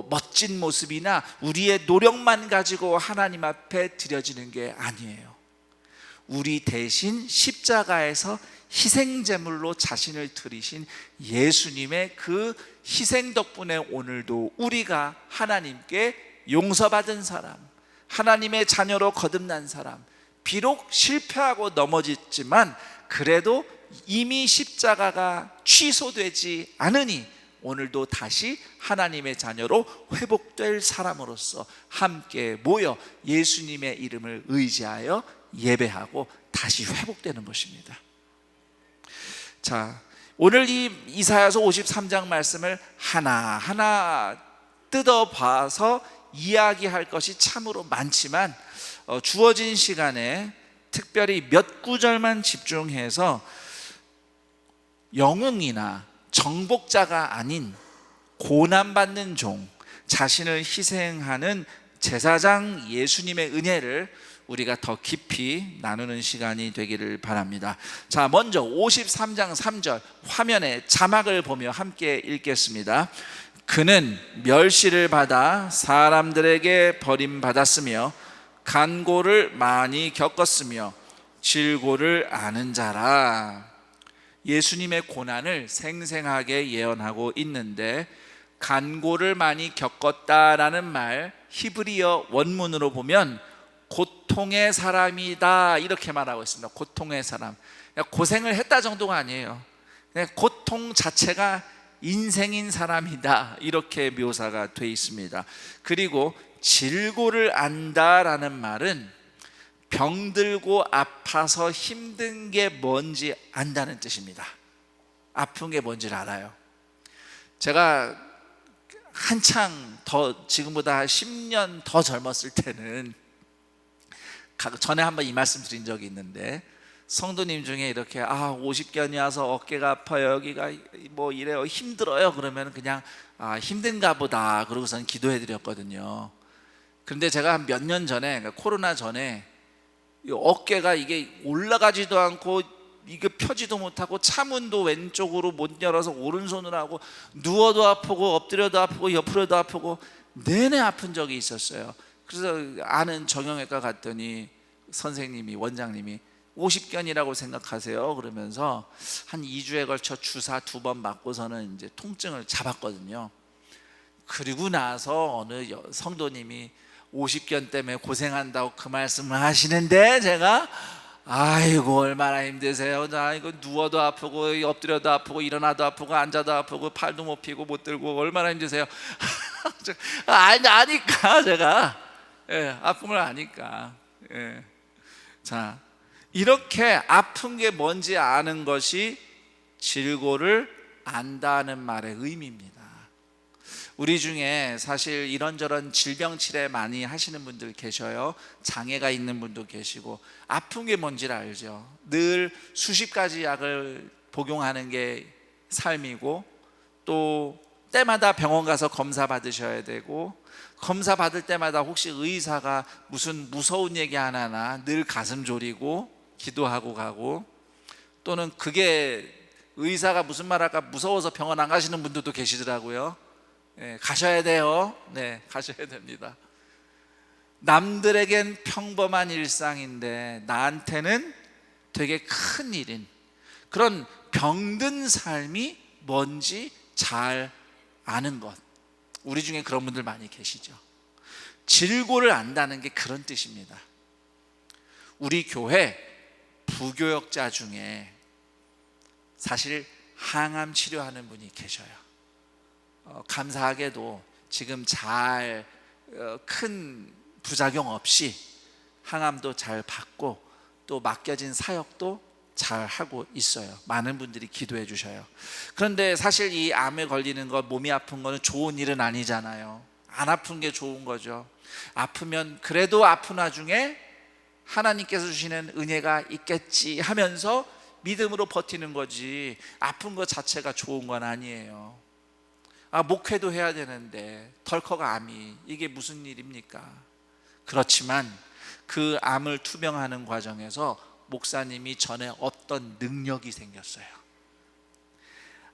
멋진 모습이나 우리의 노력만 가지고 하나님 앞에 드려지는 게 아니에요. 우리 대신 십자가에서 희생제물로 자신을 드리신 예수님의 그 희생 덕분에 오늘도 우리가 하나님께 용서받은 사람, 하나님의 자녀로 거듭난 사람, 비록 실패하고 넘어졌지만 그래도 이미 십자가가 취소되지 않으니 오늘도 다시 하나님의 자녀로 회복될 사람으로서 함께 모여 예수님의 이름을 의지하여 예배하고 다시 회복되는 것입니다. 자, 오늘 이 이사야서 53장 말씀을 하나하나 뜯어봐서 이야기할 것이 참으로 많지만 주어진 시간에 특별히 몇 구절만 집중해서 영웅이나 정복자가 아닌 고난받는 종, 자신을 희생하는 제사장 예수님의 은혜를 우리가 더 깊이 나누는 시간이 되기를 바랍니다. 자, 먼저 53장 3절 화면에 자막을 보며 함께 읽겠습니다. 그는 멸시를 받아 사람들에게 버림받았으며 간고를 많이 겪었으며 질고를 아는 자라. 예수님의 고난을 생생하게 예언하고 있는데 간고를 많이 겪었다라는 말 히브리어 원문으로 보면 고통의 사람이다 이렇게 말하고 있습니다. 고통의 사람, 고생을 했다 정도가 아니에요. 그냥 고통 자체가 인생인 사람이다 이렇게 묘사가 되어 있습니다. 그리고 질고를 안다라는 말은 병들고 아파서 힘든 게 뭔지 안다는 뜻입니다. 아픈 게 뭔지를 알아요. 제가 한창 더 지금보다 10년 더 젊었을 때는 전에 한번 이 말씀 드린 적이 있는데 성도님 중에 이렇게 50견이 와서 어깨가 아파요, 여기가 뭐 이래요, 힘들어요 그러면 그냥 힘든가 보다 그러고서는 기도해 드렸거든요. 그런데 제가 한 몇 년 전에, 그러니까 코로나 전에 어깨가 이게 올라가지도 않고 이게 펴지도 못하고 차문도 왼쪽으로 못 열어서 오른손으로 하고 누워도 아프고 엎드려도 아프고 옆으로도 아프고 내내 아픈 적이 있었어요. 그래서 아는 정형외과 갔더니 선생님이, 원장님이 50견이라고 생각하세요 그러면서 한 2주에 걸쳐 주사 2번 맞고서는 이제 통증을 잡았거든요. 그리고 나서 어느 성도님이 50견 때문에 고생한다고 그 말씀을 하시는데 제가 아이고 얼마나 힘드세요. 나 이거 누워도 아프고 엎드려도 아프고 일어나도 아프고 앉아도 아프고 팔도 못 펴고 못 들고 얼마나 힘드세요. 아니까 제가 아픔을 아니까. 자, 이렇게 아픈 게 뭔지 아는 것이 질고를 안다는 말의 의미입니다. 우리 중에 사실 이런저런 질병 치레 많이 하시는 분들 계셔요. 장애가 있는 분도 계시고 아픈 게 뭔지를 알죠. 늘 수십 가지 약을 복용하는 게 삶이고 또 때마다 병원 가서 검사 받으셔야 되고 검사 받을 때마다 혹시 의사가 무슨 무서운 얘기 하나 늘 가슴 졸이고 기도하고 가고 또는 그게 의사가 무슨 말 할까 무서워서 병원 안 가시는 분들도 계시더라고요. 가셔야 돼요. 네, 가셔야 됩니다. 남들에겐 평범한 일상인데 나한테는 되게 큰 일인 그런 병든 삶이 뭔지 잘 아는 것. 우리 중에 그런 분들 많이 계시죠. 질고를 안다는 게 그런 뜻입니다. 우리 교회 부교역자 중에 사실 항암 치료하는 분이 계셔요. 감사하게도 지금 잘 큰 부작용 없이 항암도 잘 받고 또 맡겨진 사역도 잘 하고 있어요. 많은 분들이 기도해 주셔요. 그런데 사실 이 암에 걸리는 것, 몸이 아픈 거는 좋은 일은 아니잖아요. 안 아픈 게 좋은 거죠. 아프면 그래도 아픈 와중에 하나님께서 주시는 은혜가 있겠지 하면서 믿음으로 버티는 거지, 아픈 것 자체가 좋은 건 아니에요. 목회도 해야 되는데 덜컥 암이, 이게 무슨 일입니까? 그렇지만 그 암을 투병하는 과정에서 목사님이 전에 어떤 능력이 생겼어요.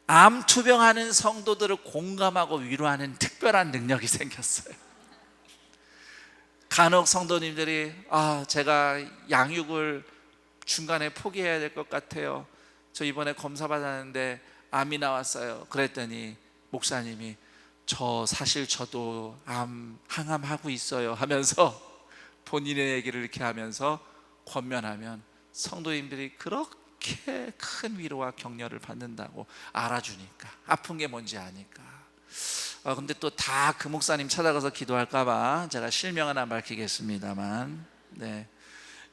암 투병하는 성도들을 공감하고 위로하는 특별한 능력이 생겼어요. 간혹 성도님들이 제가 양육을 중간에 포기해야 될 것 같아요. 저 이번에 검사 받았는데 암이 나왔어요. 그랬더니 목사님이 사실 저도 항암하고 있어요 하면서 본인의 얘기를 이렇게 하면서 권면하면 성도님들이 그렇게 큰 위로와 격려를 받는다고 알아주니까, 아픈 게 뭔지 아니까. 근데 또 다 그 목사님 찾아가서 기도할까봐 제가 실명 하나 밝히겠습니다만, 네,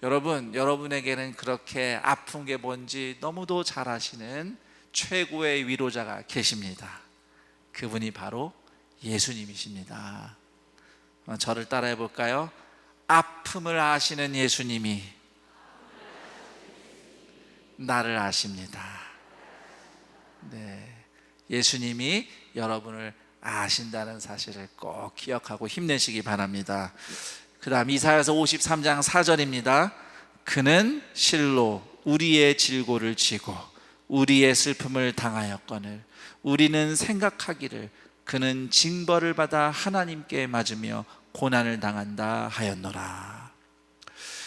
여러분에게는 그렇게 아픈 게 뭔지 너무도 잘 아시는 최고의 위로자가 계십니다. 그분이 바로 예수님이십니다. 저를 따라해 볼까요? 아픔을 아시는 예수님이 나를 아십니다. 네, 예수님이 여러분을 아신다는 사실을 꼭 기억하고 힘내시기 바랍니다. 그 다음 이사야서 53장 4절입니다. 그는 실로 우리의 질고를 지고 우리의 슬픔을 당하였거늘 우리는 생각하기를 그는 징벌을 받아 하나님께 맞으며 고난을 당한다 하였노라.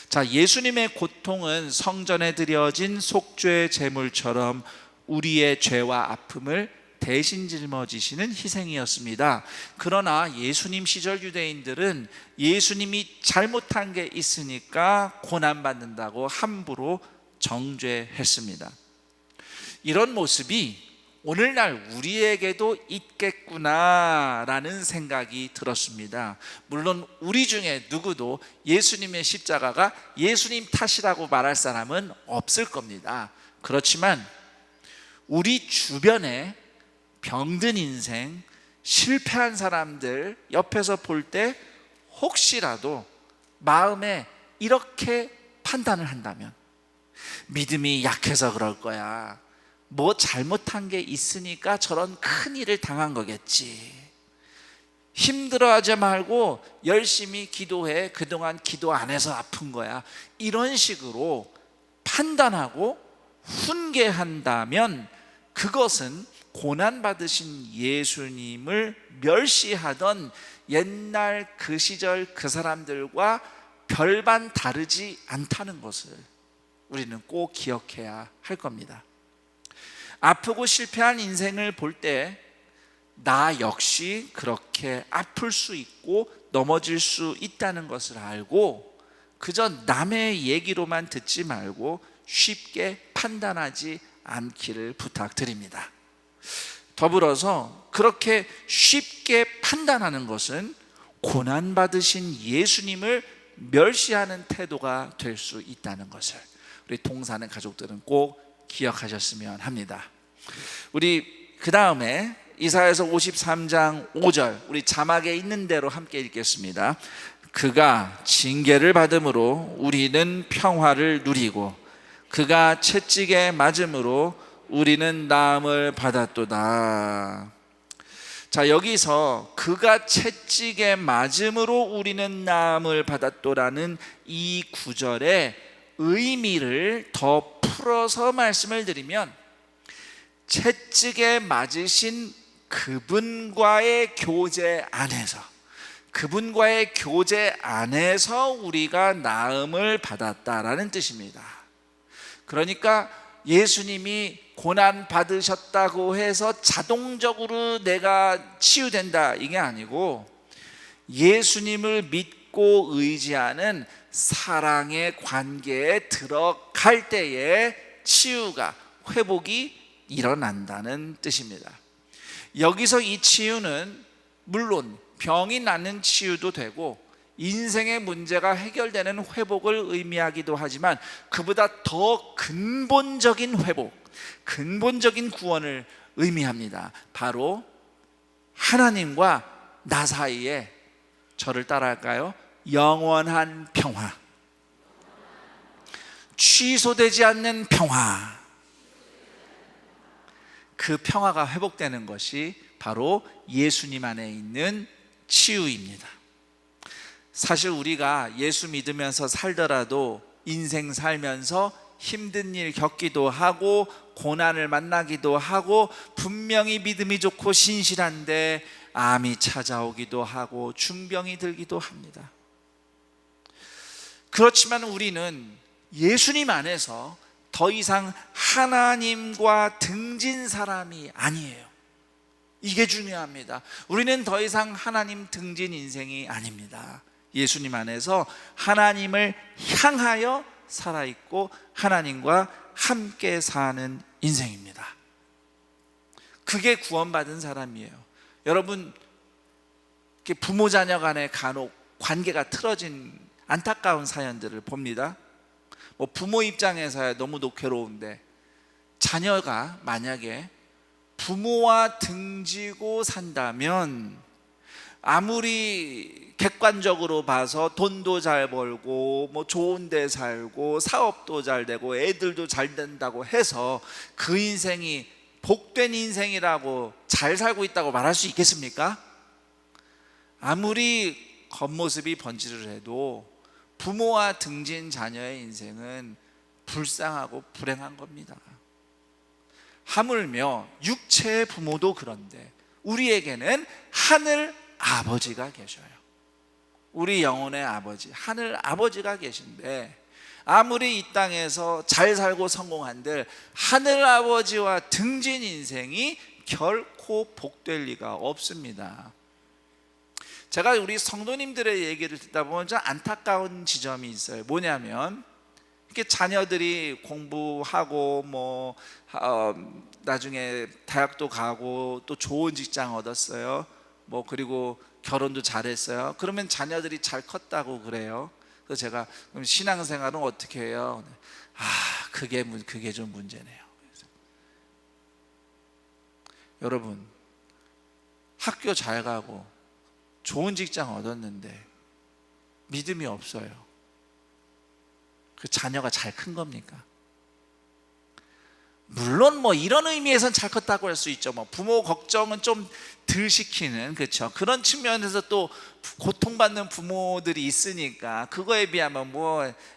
자, 예수님의 고통은 성전에 드려진 속죄 제물처럼 우리의 죄와 아픔을 대신 짊어지시는 희생이었습니다. 그러나 예수님 시절 유대인들은 예수님이 잘못한 게 있으니까 고난받는다고 함부로 정죄했습니다. 이런 모습이 오늘날 우리에게도 있겠구나라는 생각이 들었습니다. 물론 우리 중에 누구도 예수님의 십자가가 예수님 탓이라고 말할 사람은 없을 겁니다. 그렇지만 우리 주변에 병든 인생, 실패한 사람들 옆에서 볼 때 혹시라도 마음에 이렇게 판단을 한다면, 믿음이 약해서 그럴 거야, 뭐 잘못한 게 있으니까 저런 큰 일을 당한 거겠지, 힘들어하지 말고 열심히 기도해, 그동안 기도 안 해서 아픈 거야, 이런 식으로 판단하고 훈계한다면 그것은 고난받으신 예수님을 멸시하던 옛날 그 시절 그 사람들과 별반 다르지 않다는 것을 우리는 꼭 기억해야 할 겁니다. 아프고 실패한 인생을 볼 때 나 역시 그렇게 아플 수 있고 넘어질 수 있다는 것을 알고 그저 남의 얘기로만 듣지 말고 쉽게 판단하지 않기를 부탁드립니다. 더불어서 그렇게 쉽게 판단하는 것은 고난받으신 예수님을 멸시하는 태도가 될 수 있다는 것을 우리 동사는 가족들은 꼭 기억하셨으면 합니다. 우리 그 다음에 이사야서 53장 5절 우리 자막에 있는 대로 함께 읽겠습니다. 그가 징계를 받음으로 우리는 평화를 누리고 그가 채찍에 맞음으로 우리는 나음을 받았도다. 자, 여기서 그가 채찍에 맞음으로 우리는 나음을 받았도라는 이 구절의 의미를 더 풀어서 말씀을 드리면, 채찍에 맞으신 그분과의 교제 안에서 우리가 나음을 받았다라는 뜻입니다. 그러니까 예수님이 고난 받으셨다고 해서 자동적으로 내가 치유된다 이게 아니고, 예수님을 믿고 의지하는 사랑의 관계에 들어갈 때에 치유가, 회복이 일어난다는 뜻입니다. 여기서 이 치유는 물론 병이 낫는 치유도 되고 인생의 문제가 해결되는 회복을 의미하기도 하지만, 그보다 더 근본적인 회복, 근본적인 구원을 의미합니다. 바로 하나님과 나 사이에, 저를 따라할까요? 영원한 평화, 취소되지 않는 평화, 그 평화가 회복되는 것이 바로 예수님 안에 있는 치유입니다. 사실 우리가 예수 믿으면서 살더라도 인생 살면서 힘든 일 겪기도 하고 고난을 만나기도 하고, 분명히 믿음이 좋고 신실한데 암이 찾아오기도 하고 중병이 들기도 합니다. 그렇지만 우리는 예수님 안에서 더 이상 하나님과 등진 사람이 아니에요. 이게 중요합니다. 우리는 더 이상 하나님 등진 인생이 아닙니다. 예수님 안에서 하나님을 향하여 살아있고 하나님과 함께 사는 인생입니다. 그게 구원받은 사람이에요. 여러분, 부모 자녀 간의 간혹 관계가 틀어진 안타까운 사연들을 봅니다. 부모 입장에서야 너무도 괴로운데, 자녀가 만약에 부모와 등지고 산다면 아무리 객관적으로 봐서 돈도 잘 벌고 좋은 데 살고 사업도 잘 되고 애들도 잘 된다고 해서 그 인생이 복된 인생이라고, 잘 살고 있다고 말할 수 있겠습니까? 아무리 겉모습이 번지를 해도 부모와 등진 자녀의 인생은 불쌍하고 불행한 겁니다. 하물며 육체의 부모도 그런데 우리에게는 하늘 아버지가 계셔요. 우리 영혼의 아버지, 하늘 아버지가 계신데, 아무리 이 땅에서 잘 살고 성공한들 하늘 아버지와 등진 인생이 결코 복될 리가 없습니다. 제가 우리 성도님들의 얘기를 듣다 보면 좀 안타까운 지점이 있어요. 뭐냐면, 이렇게 자녀들이 공부하고 나중에 대학도 가고 또 좋은 직장 얻었어요. 그리고 결혼도 잘했어요. 그러면 자녀들이 잘 컸다고 그래요. 그래서 제가, 그럼 신앙생활은 어떻게 해요? 그게 좀 문제네요. 여러분, 학교 잘 가고 좋은 직장 얻었는데 믿음이 없어요. 그 자녀가 잘 큰 겁니까? 물론 이런 의미에서는 잘 컸다고 할 수 있죠. 부모 걱정은 좀 덜 시키는, 그렇죠. 그런 측면에서 또 고통받는 부모들이 있으니까 그거에 비하면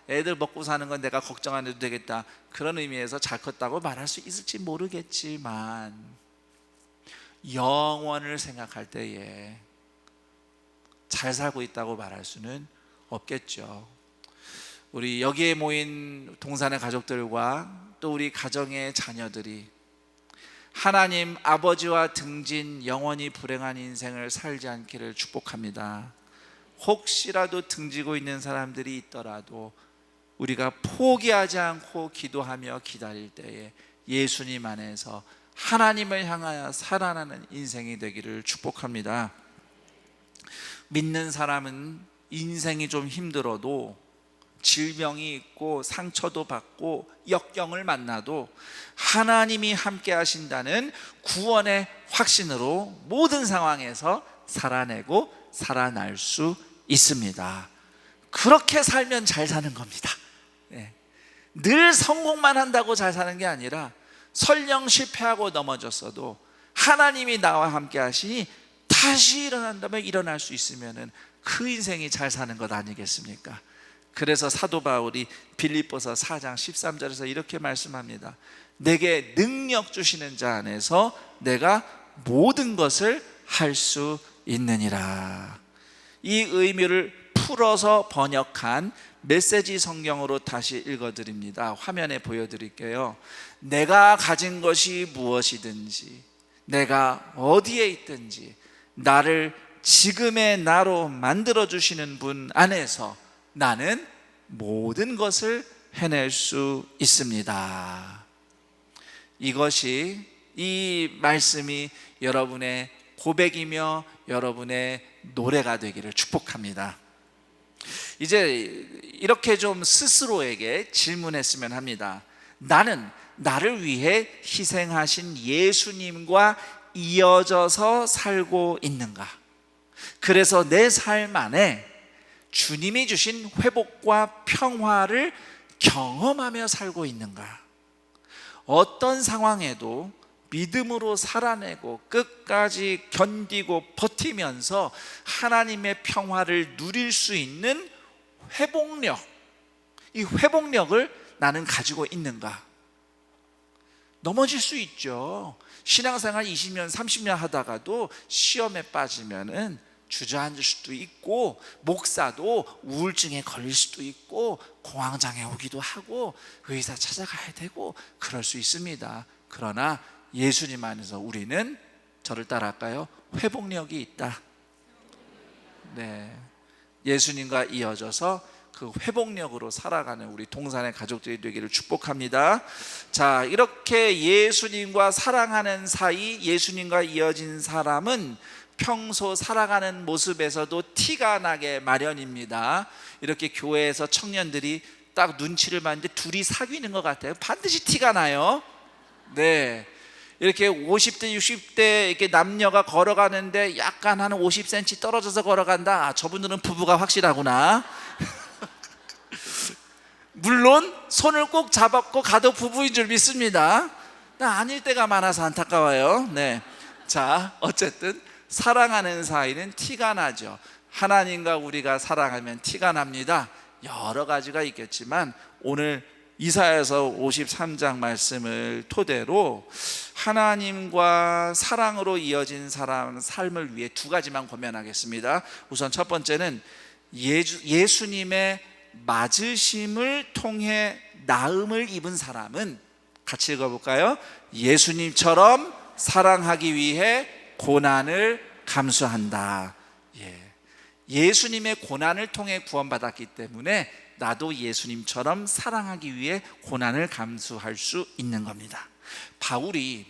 애들 먹고 사는 건 내가 걱정 안 해도 되겠다, 그런 의미에서 잘 컸다고 말할 수 있을지 모르겠지만, 영원을 생각할 때에 잘 살고 있다고 말할 수는 없겠죠. 우리 여기에 모인 동산의 가족들과 또 우리 가정의 자녀들이 하나님 아버지와 등진 영원히 불행한 인생을 살지 않기를 축복합니다. 혹시라도 등지고 있는 사람들이 있더라도 우리가 포기하지 않고 기도하며 기다릴 때에 예수님 안에서 하나님을 향하여 살아나는 인생이 되기를 축복합니다. 믿는 사람은 인생이 좀 힘들어도, 질병이 있고 상처도 받고 역경을 만나도 하나님이 함께 하신다는 구원의 확신으로 모든 상황에서 살아내고 살아날 수 있습니다. 그렇게 살면 잘 사는 겁니다. 늘 성공만 한다고 잘 사는 게 아니라, 설령 실패하고 넘어졌어도 하나님이 나와 함께 하시니 다시 일어난다면 일어날 수 있으면 그 인생이 잘 사는 것 아니겠습니까? 그래서 사도 바울이 빌립보서 4장 13절에서 이렇게 말씀합니다. 내게 능력 주시는 자 안에서 내가 모든 것을 할 수 있느니라. 이 의미를 풀어서 번역한 메시지 성경으로 다시 읽어드립니다. 화면에 보여드릴게요. 내가 가진 것이 무엇이든지, 내가 어디에 있든지 나를 지금의 나로 만들어주시는 분 안에서 나는 모든 것을 해낼 수 있습니다. 이것이, 이 말씀이 여러분의 고백이며 여러분의 노래가 되기를 축복합니다. 이제 이렇게 좀 스스로에게 질문했으면 합니다. 나는 나를 위해 희생하신 예수님과 이어져서 살고 있는가? 그래서 내 삶 안에 주님이 주신 회복과 평화를 경험하며 살고 있는가? 어떤 상황에도 믿음으로 살아내고 끝까지 견디고 버티면서 하나님의 평화를 누릴 수 있는 회복력, 이 회복력을 나는 가지고 있는가? 넘어질 수 있죠. 신앙생활 20년, 30년 하다가도 시험에 빠지면은 주저앉을 수도 있고, 목사도 우울증에 걸릴 수도 있고, 공황장애 오기도 하고, 의사 찾아가야 되고, 그럴 수 있습니다. 그러나 예수님 안에서 우리는, 저를 따라할까요? 회복력이 있다. 네, 예수님과 이어져서 그 회복력으로 살아가는 우리 동산의 가족들이 되기를 축복합니다. 자, 이렇게 예수님과 사랑하는 사이, 예수님과 이어진 사람은 평소 살아가는 모습에서도 티가 나게 마련입니다. 이렇게 교회에서 청년들이 딱 눈치를 봤는데 둘이 사귀는 것 같아요. 반드시 티가 나요. 네, 이렇게 50대 60대 이렇게 남녀가 걸어가는데 약간 한 50cm 떨어져서 걸어간다. 아, 저분들은 부부가 확실하구나. 물론 손을 꼭 잡았고 가도 부부인 줄 믿습니다. 아닐 때가 많아서 안타까워요. 네, 자, 어쨌든 사랑하는 사이는 티가 나죠. 하나님과 우리가 사랑하면 티가 납니다. 여러 가지가 있겠지만 오늘 이사야서 53장 말씀을 토대로 하나님과 사랑으로 이어진 사람 삶을 위해 두 가지만 고민하겠습니다. 우선 첫 번째는 예수님의 맞으심을 통해 나음을 입은 사람은, 같이 읽어볼까요? 예수님처럼 사랑하기 위해 고난을 감수한다. 예수님의 고난을 통해 구원받았기 때문에 나도 예수님처럼 사랑하기 위해 고난을 감수할 수 있는 겁니다. 바울이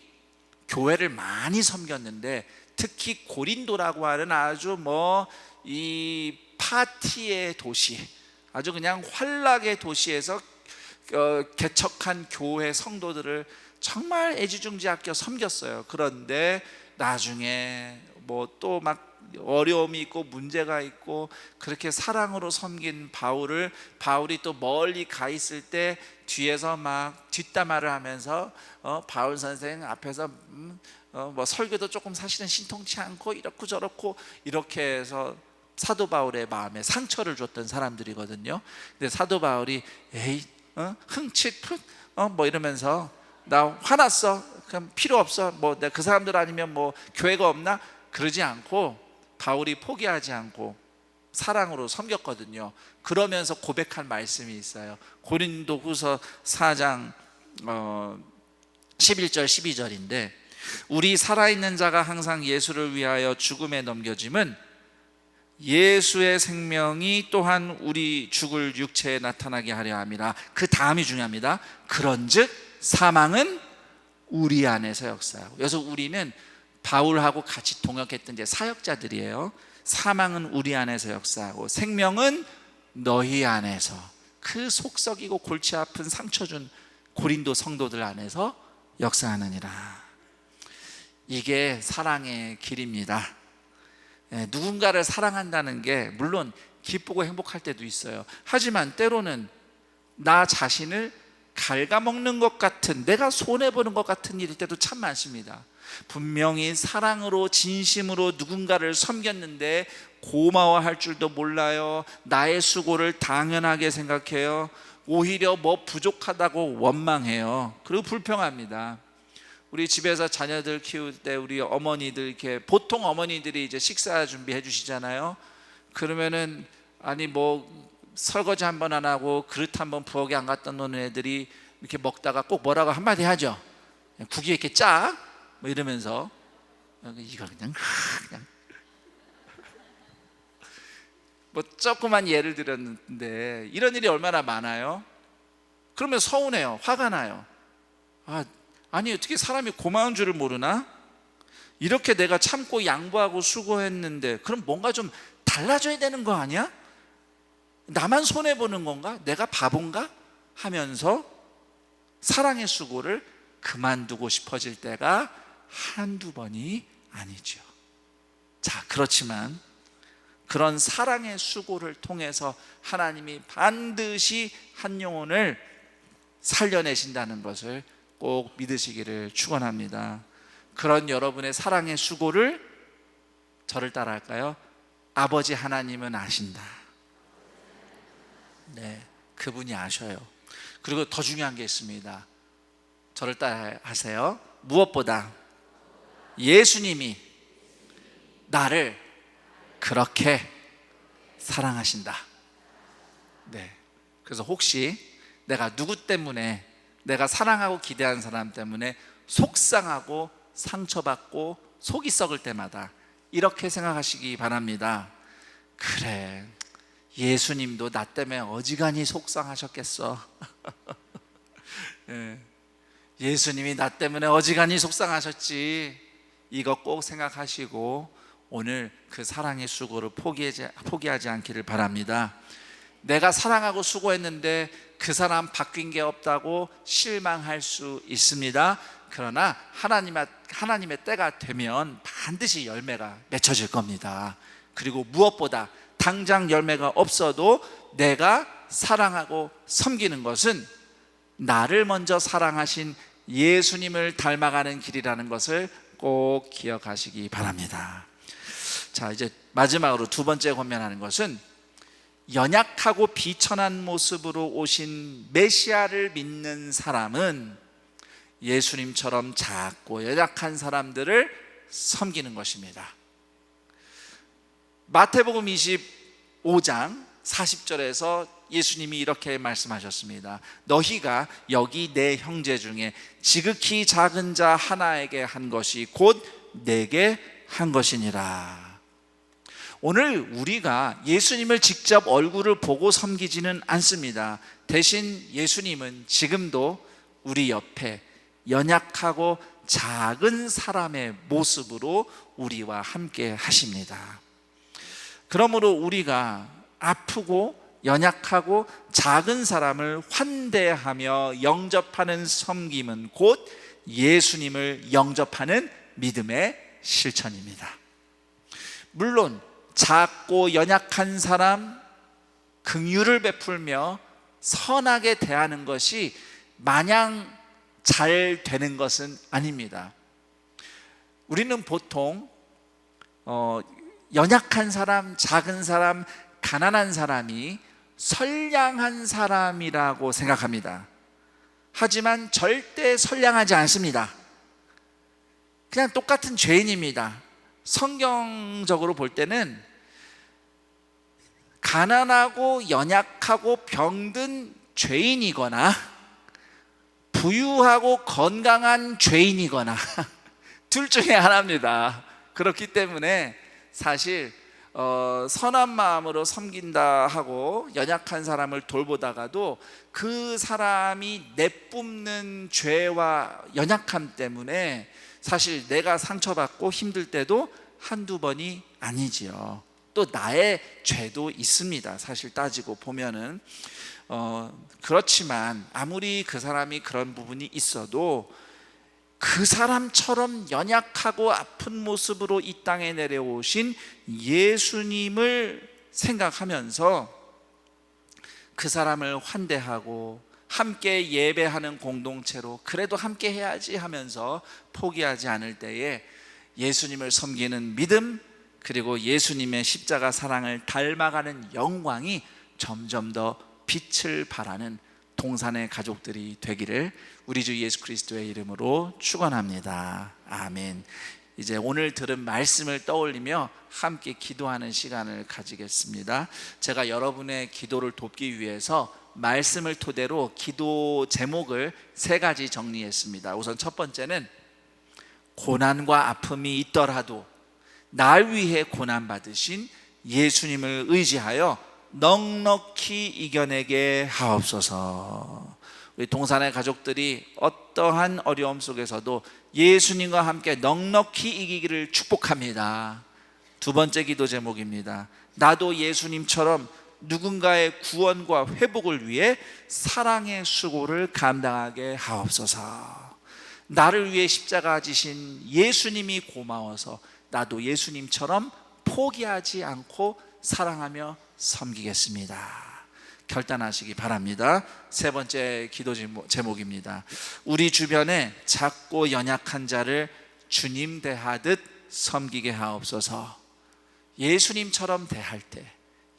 교회를 많이 섬겼는데 특히 고린도라고 하는 아주 이 파티의 도시, 아주 그냥 환락의 도시에서 개척한 교회 성도들을 정말 애지중지 아껴 섬겼어요. 그런데 나중에 또 막 어려움이 있고 문제가 있고 그렇게 사랑으로 섬긴 바울이 또 멀리 가 있을 때 뒤에서 막 뒷담화를 하면서 바울 선생 앞에서 설교도 조금 사실은 신통치 않고 이렇고 저렇고 이렇게 해서 사도 바울의 마음에 상처를 줬던 사람들이거든요. 근데 사도 바울이 에이 흥칫 이러면서 나 화났어, 그럼 필요 없어, 내가 그 사람들 아니면 교회가 없나, 그러지 않고 바울이 포기하지 않고 사랑으로 섬겼거든요. 그러면서 고백한 말씀이 있어요. 고린도후서 4장 11절 12절인데 우리 살아있는 자가 항상 예수를 위하여 죽음에 넘겨짐은 예수의 생명이 또한 우리 죽을 육체에 나타나게 하려 함이라. 그 다음이 중요합니다. 그런즉 사망은 우리 안에서 역사하고, 여기서 우리는 바울하고 같이 동역했던 이제 사역자들이에요. 사망은 우리 안에서 역사하고 생명은 너희 안에서, 그 속썩이고 골치 아픈 상처 준 고린도 성도들 안에서 역사하느니라. 이게 사랑의 길입니다. 누군가를 사랑한다는 게 물론 기쁘고 행복할 때도 있어요. 하지만 때로는 나 자신을 갉아먹는 것 같은, 내가 손해보는 것 같은 일일 때도 참 많습니다. 분명히 사랑으로 진심으로 누군가를 섬겼는데 고마워할 줄도 몰라요. 나의 수고를 당연하게 생각해요. 오히려 부족하다고 원망해요. 그리고 불평합니다. 우리 집에서 자녀들 키울 때 우리 어머니들 이렇게 보통 어머니들이 이제 식사 준비해 주시잖아요. 그러면은 아니 뭐 설거지 한 번 안 하고 그릇 한 번 부엌에 안 갖다 놓는 애들이 이렇게 먹다가 꼭 뭐라고 한마디 하죠. 국이 이렇게 짜? 뭐 이러면서 이거 그냥 뭐 조그만 예를 들었는데 이런 일이 얼마나 많아요? 그러면 서운해요. 화가 나요. 아니 어떻게 사람이 고마운 줄을 모르나? 이렇게 내가 참고 양보하고 수고했는데 그럼 뭔가 좀 달라져야 되는 거 아니야? 나만 손해보는 건가? 내가 바본가? 하면서 사랑의 수고를 그만두고 싶어질 때가 한두 번이 아니죠. 자, 그렇지만 그런 사랑의 수고를 통해서 하나님이 반드시 한 영혼을 살려내신다는 것을 꼭 믿으시기를 축원합니다. 그런 여러분의 사랑의 수고를 저를 따라할까요? 아버지 하나님은 아신다. 네, 그분이 아셔요. 그리고 더 중요한 게 있습니다. 저를 따라하세요. 무엇보다 예수님이 나를 그렇게 사랑하신다. 네. 그래서 혹시 내가 누구 때문에, 내가 사랑하고 기대한 사람 때문에 속상하고 상처받고 속이 썩을 때마다 이렇게 생각하시기 바랍니다. 그래, 예수님도 나 때문에 어지간히 속상하셨겠어. 예. 예수님이 나 때문에 어지간히 속상하셨지. 이거 꼭 생각하시고 오늘 그 사랑의 수고를 포기하지 않기를 바랍니다. 내가 사랑하고 수고했는데 그 사람 바뀐 게 없다고 실망할 수 있습니다. 그러나 하나님의 때가 되면 반드시 열매가 맺혀질 겁니다. 그리고 무엇보다 당장 열매가 없어도 내가 사랑하고 섬기는 것은 나를 먼저 사랑하신 예수님을 닮아가는 길이라는 것을 꼭 기억하시기 바랍니다. 자, 이제 마지막으로 두 번째 권면하는 것은 연약하고 비천한 모습으로 오신 메시아를 믿는 사람은 예수님처럼 작고 연약한 사람들을 섬기는 것입니다. 마태복음 25장 40절에서 예수님이 이렇게 말씀하셨습니다. 너희가 여기 내 형제 중에 지극히 작은 자 하나에게 한 것이 곧 내게 한 것이니라. 오늘 우리가 예수님을 직접 얼굴을 보고 섬기지는 않습니다. 대신 예수님은 지금도 우리 옆에 연약하고 작은 사람의 모습으로 우리와 함께 하십니다. 그러므로 우리가 아프고 연약하고 작은 사람을 환대하며 영접하는 섬김은 곧 예수님을 영접하는 믿음의 실천입니다. 물론 작고 연약한 사람 긍휼을 베풀며 선하게 대하는 것이 마냥 잘 되는 것은 아닙니다. 우리는 보통 연약한 사람, 작은 사람, 가난한 사람이 선량한 사람이라고 생각합니다. 하지만 절대 선량하지 않습니다. 그냥 똑같은 죄인입니다. 성경적으로 볼 때는 가난하고 연약하고 병든 죄인이거나 부유하고 건강한 죄인이거나 둘 중에 하나입니다. 그렇기 때문에 사실 선한 마음으로 섬긴다 하고 연약한 사람을 돌보다가도 그 사람이 내뿜는 죄와 연약함 때문에 사실 내가 상처받고 힘들 때도 한두 번이 아니지요. 또 나의 죄도 있습니다. 사실 따지고 보면은 그렇지만 아무리 그 사람이 그런 부분이 있어도 그 사람처럼 연약하고 아픈 모습으로 이 땅에 내려오신 예수님을 생각하면서 그 사람을 환대하고 함께 예배하는 공동체로 그래도 함께 해야지 하면서 포기하지 않을 때에 예수님을 섬기는 믿음, 그리고 예수님의 십자가 사랑을 닮아가는 영광이 점점 더 빛을 발하는 동산의 가족들이 되기를 우리 주 예수 그리스도의 이름으로 축원합니다. 아멘. 이제 오늘 들은 말씀을 떠올리며 함께 기도하는 시간을 가지겠습니다. 제가 여러분의 기도를 돕기 위해서 말씀을 토대로 기도 제목을 3가지 정리했습니다. 우선 첫 번째는 고난과 아픔이 있더라도 날 위해 고난받으신 예수님을 의지하여 넉넉히 이겨내게 하옵소서. 우리 동산의 가족들이 어떠한 어려움 속에서도 예수님과 함께 넉넉히 이기기를 축복합니다. 두 번째 기도 제목입니다. 나도 예수님처럼 누군가의 구원과 회복을 위해 사랑의 수고를 감당하게 하옵소서. 나를 위해 십자가 지신 예수님이 고마워서 나도 예수님처럼 포기하지 않고 사랑하며 섬기겠습니다. 결단하시기 바랍니다. 3번째 기도 제목입니다. 우리 주변에 작고 연약한 자를 주님 대하듯 섬기게 하옵소서. 예수님처럼 대할 때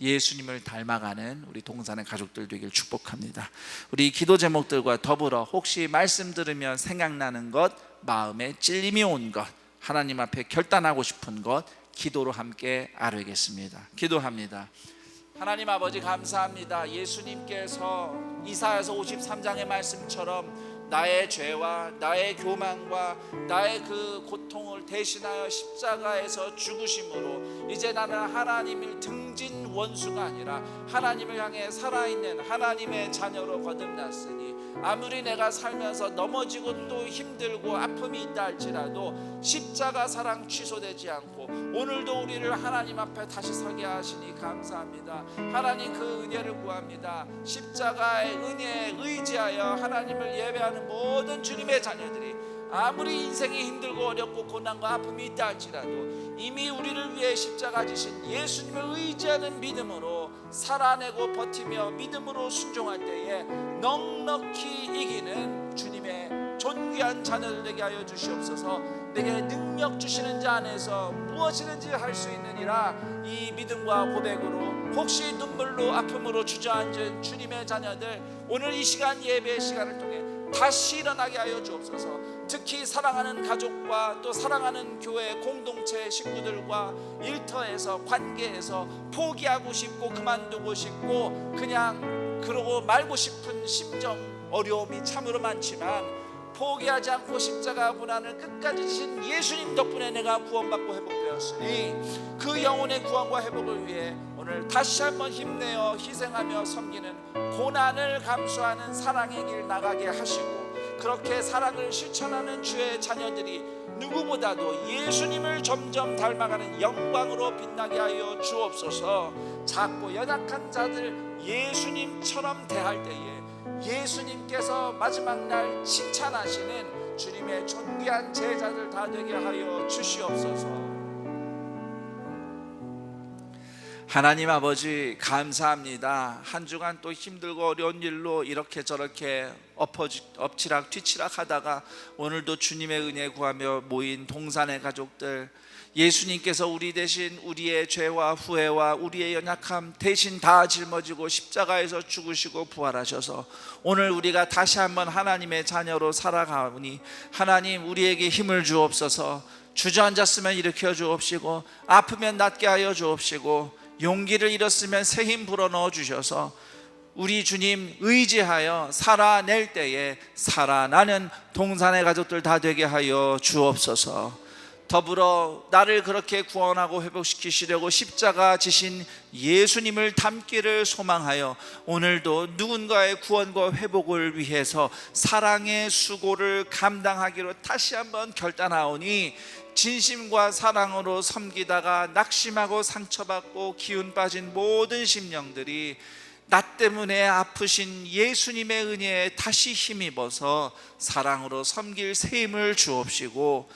예수님을 닮아가는 우리 동산의 가족들 되길 축복합니다. 우리 기도 제목들과 더불어 혹시 말씀 들으면 생각나는 것, 마음에 찔림이 온 것, 하나님 앞에 결단하고 싶은 것 기도로 함께 아뢰겠습니다. 기도합니다. 하나님 아버지 감사합니다. 예수님께서 이사야서 53장의 말씀처럼 나의 죄와 나의 교만과 나의 그 고통을 대신하여 십자가에서 죽으심으로 이제 나는 하나님을 등진 원수가 아니라 하나님을 향해 살아있는 하나님의 자녀로 거듭났으니 아무리 내가 살면서 넘어지고 또 힘들고 아픔이 있다 할지라도 십자가 사랑 취소되지 않고 오늘도 우리를 하나님 앞에 다시 서게 하시니 감사합니다. 하나님 그 은혜를 구합니다. 십자가의 은혜에 의지하여 하나님을 예배하는 모든 주님의 자녀들이 아무리 인생이 힘들고 어렵고 고난과 아픔이 있다 할지라도 이미 우리를 위해 십자가 지신 예수님을 의지하는 믿음으로 살아내고 버티며 믿음으로 순종할 때에 넉넉히 이기는 주님의 존귀한 자녀들 되게 하여 주시옵소서. 내게 능력 주시는 자 안에서 무엇이든지 할 수 있느니라. 이 믿음과 고백으로 혹시 눈물로 아픔으로 주저앉은 주님의 자녀들 오늘 이 시간 예배의 시간을 통해 다시 일어나게 하여 주옵소서. 특히 사랑하는 가족과 또 사랑하는 교회 공동체 식구들과 일터에서 관계에서 포기하고 싶고 그만두고 싶고 그냥 그러고 말고 싶은 심정 어려움이 참으로 많지만 포기하지 않고 십자가 고난을 끝까지 지신 예수님 덕분에 내가 구원받고 회복되었으니 그 영혼의 구원과 회복을 위해 오늘 다시 한번 힘내어 희생하며 섬기는 고난을 감수하는 사랑의 길 나가게 하시고 그렇게 사랑을 실천하는 주의 자녀들이 누구보다도 예수님을 점점 닮아가는 영광으로 빛나게 하여 주옵소서. 작고 연약한 자들 예수님처럼 대할 때에 예수님께서 마지막 날 칭찬하시는 주님의 존귀한 제자들 다 되게 하여 주시옵소서. 하나님 아버지 감사합니다. 한 주간 또 힘들고 어려운 일로 이렇게 저렇게 엎치락 뒤치락 하다가 오늘도 주님의 은혜 구하며 모인 동산의 가족들 예수님께서 우리 대신 우리의 죄와 후회와 우리의 연약함 대신 다 짊어지고 십자가에서 죽으시고 부활하셔서 오늘 우리가 다시 한번 하나님의 자녀로 살아가오니 하나님 우리에게 힘을 주옵소서. 주저앉았으면 일으켜 주옵시고 아프면 낫게 하여 주옵시고 용기를 잃었으면 새 힘 불어넣어 주셔서 우리 주님 의지하여 살아낼 때에 살아나는 동산의 가족들 다 되게 하여 주옵소서. 더불어 나를 그렇게 구원하고 회복시키시려고 십자가 지신 예수님을 닮기를 소망하여 오늘도 누군가의 구원과 회복을 위해서 사랑의 수고를 감당하기로 다시 한번 결단하오니 진심과 사랑으로 섬기다가 낙심하고 상처받고 기운 빠진 모든 심령들이 나 때문에 아프신 예수님의 은혜에 다시 힘입어서 사랑으로 섬길 새 힘을 주옵시고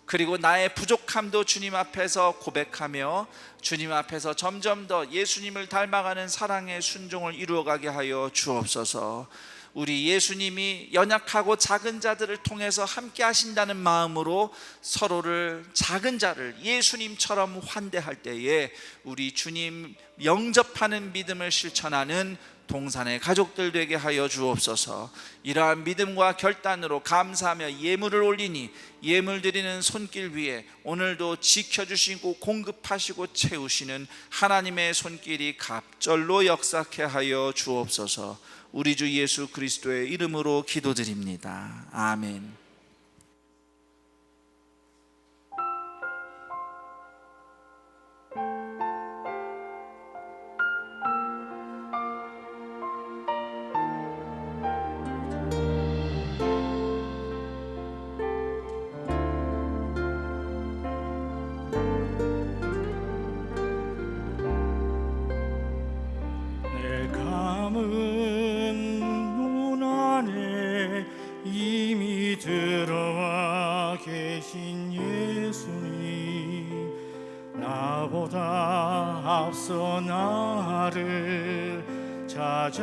그리고 나의 부족함도 주님 앞에서 고백하며 주님 앞에서 점점 더 예수님을 닮아가는 사랑의 순종을 이루어가게 하여 주옵소서. 우리 예수님이 연약하고 작은 자들을 통해서 함께 하신다는 마음으로 서로를 작은 자를 예수님처럼 환대할 때에 우리 주님 영접하는 믿음을 실천하는 동산의 가족들 되게 하여 주옵소서. 이러한 믿음과 결단으로 감사하며 예물을 올리니 예물 드리는 손길 위에 오늘도 지켜주시고 공급하시고 채우시는 하나님의 손길이 갑절로 역사케 하여 주옵소서. 우리 주 예수 그리스도의 이름으로 기도드립니다. 아멘. 내 감은 눈 안에 이미 들어와 계신 예수님, 나보다 앞서 나를 찾아주시네.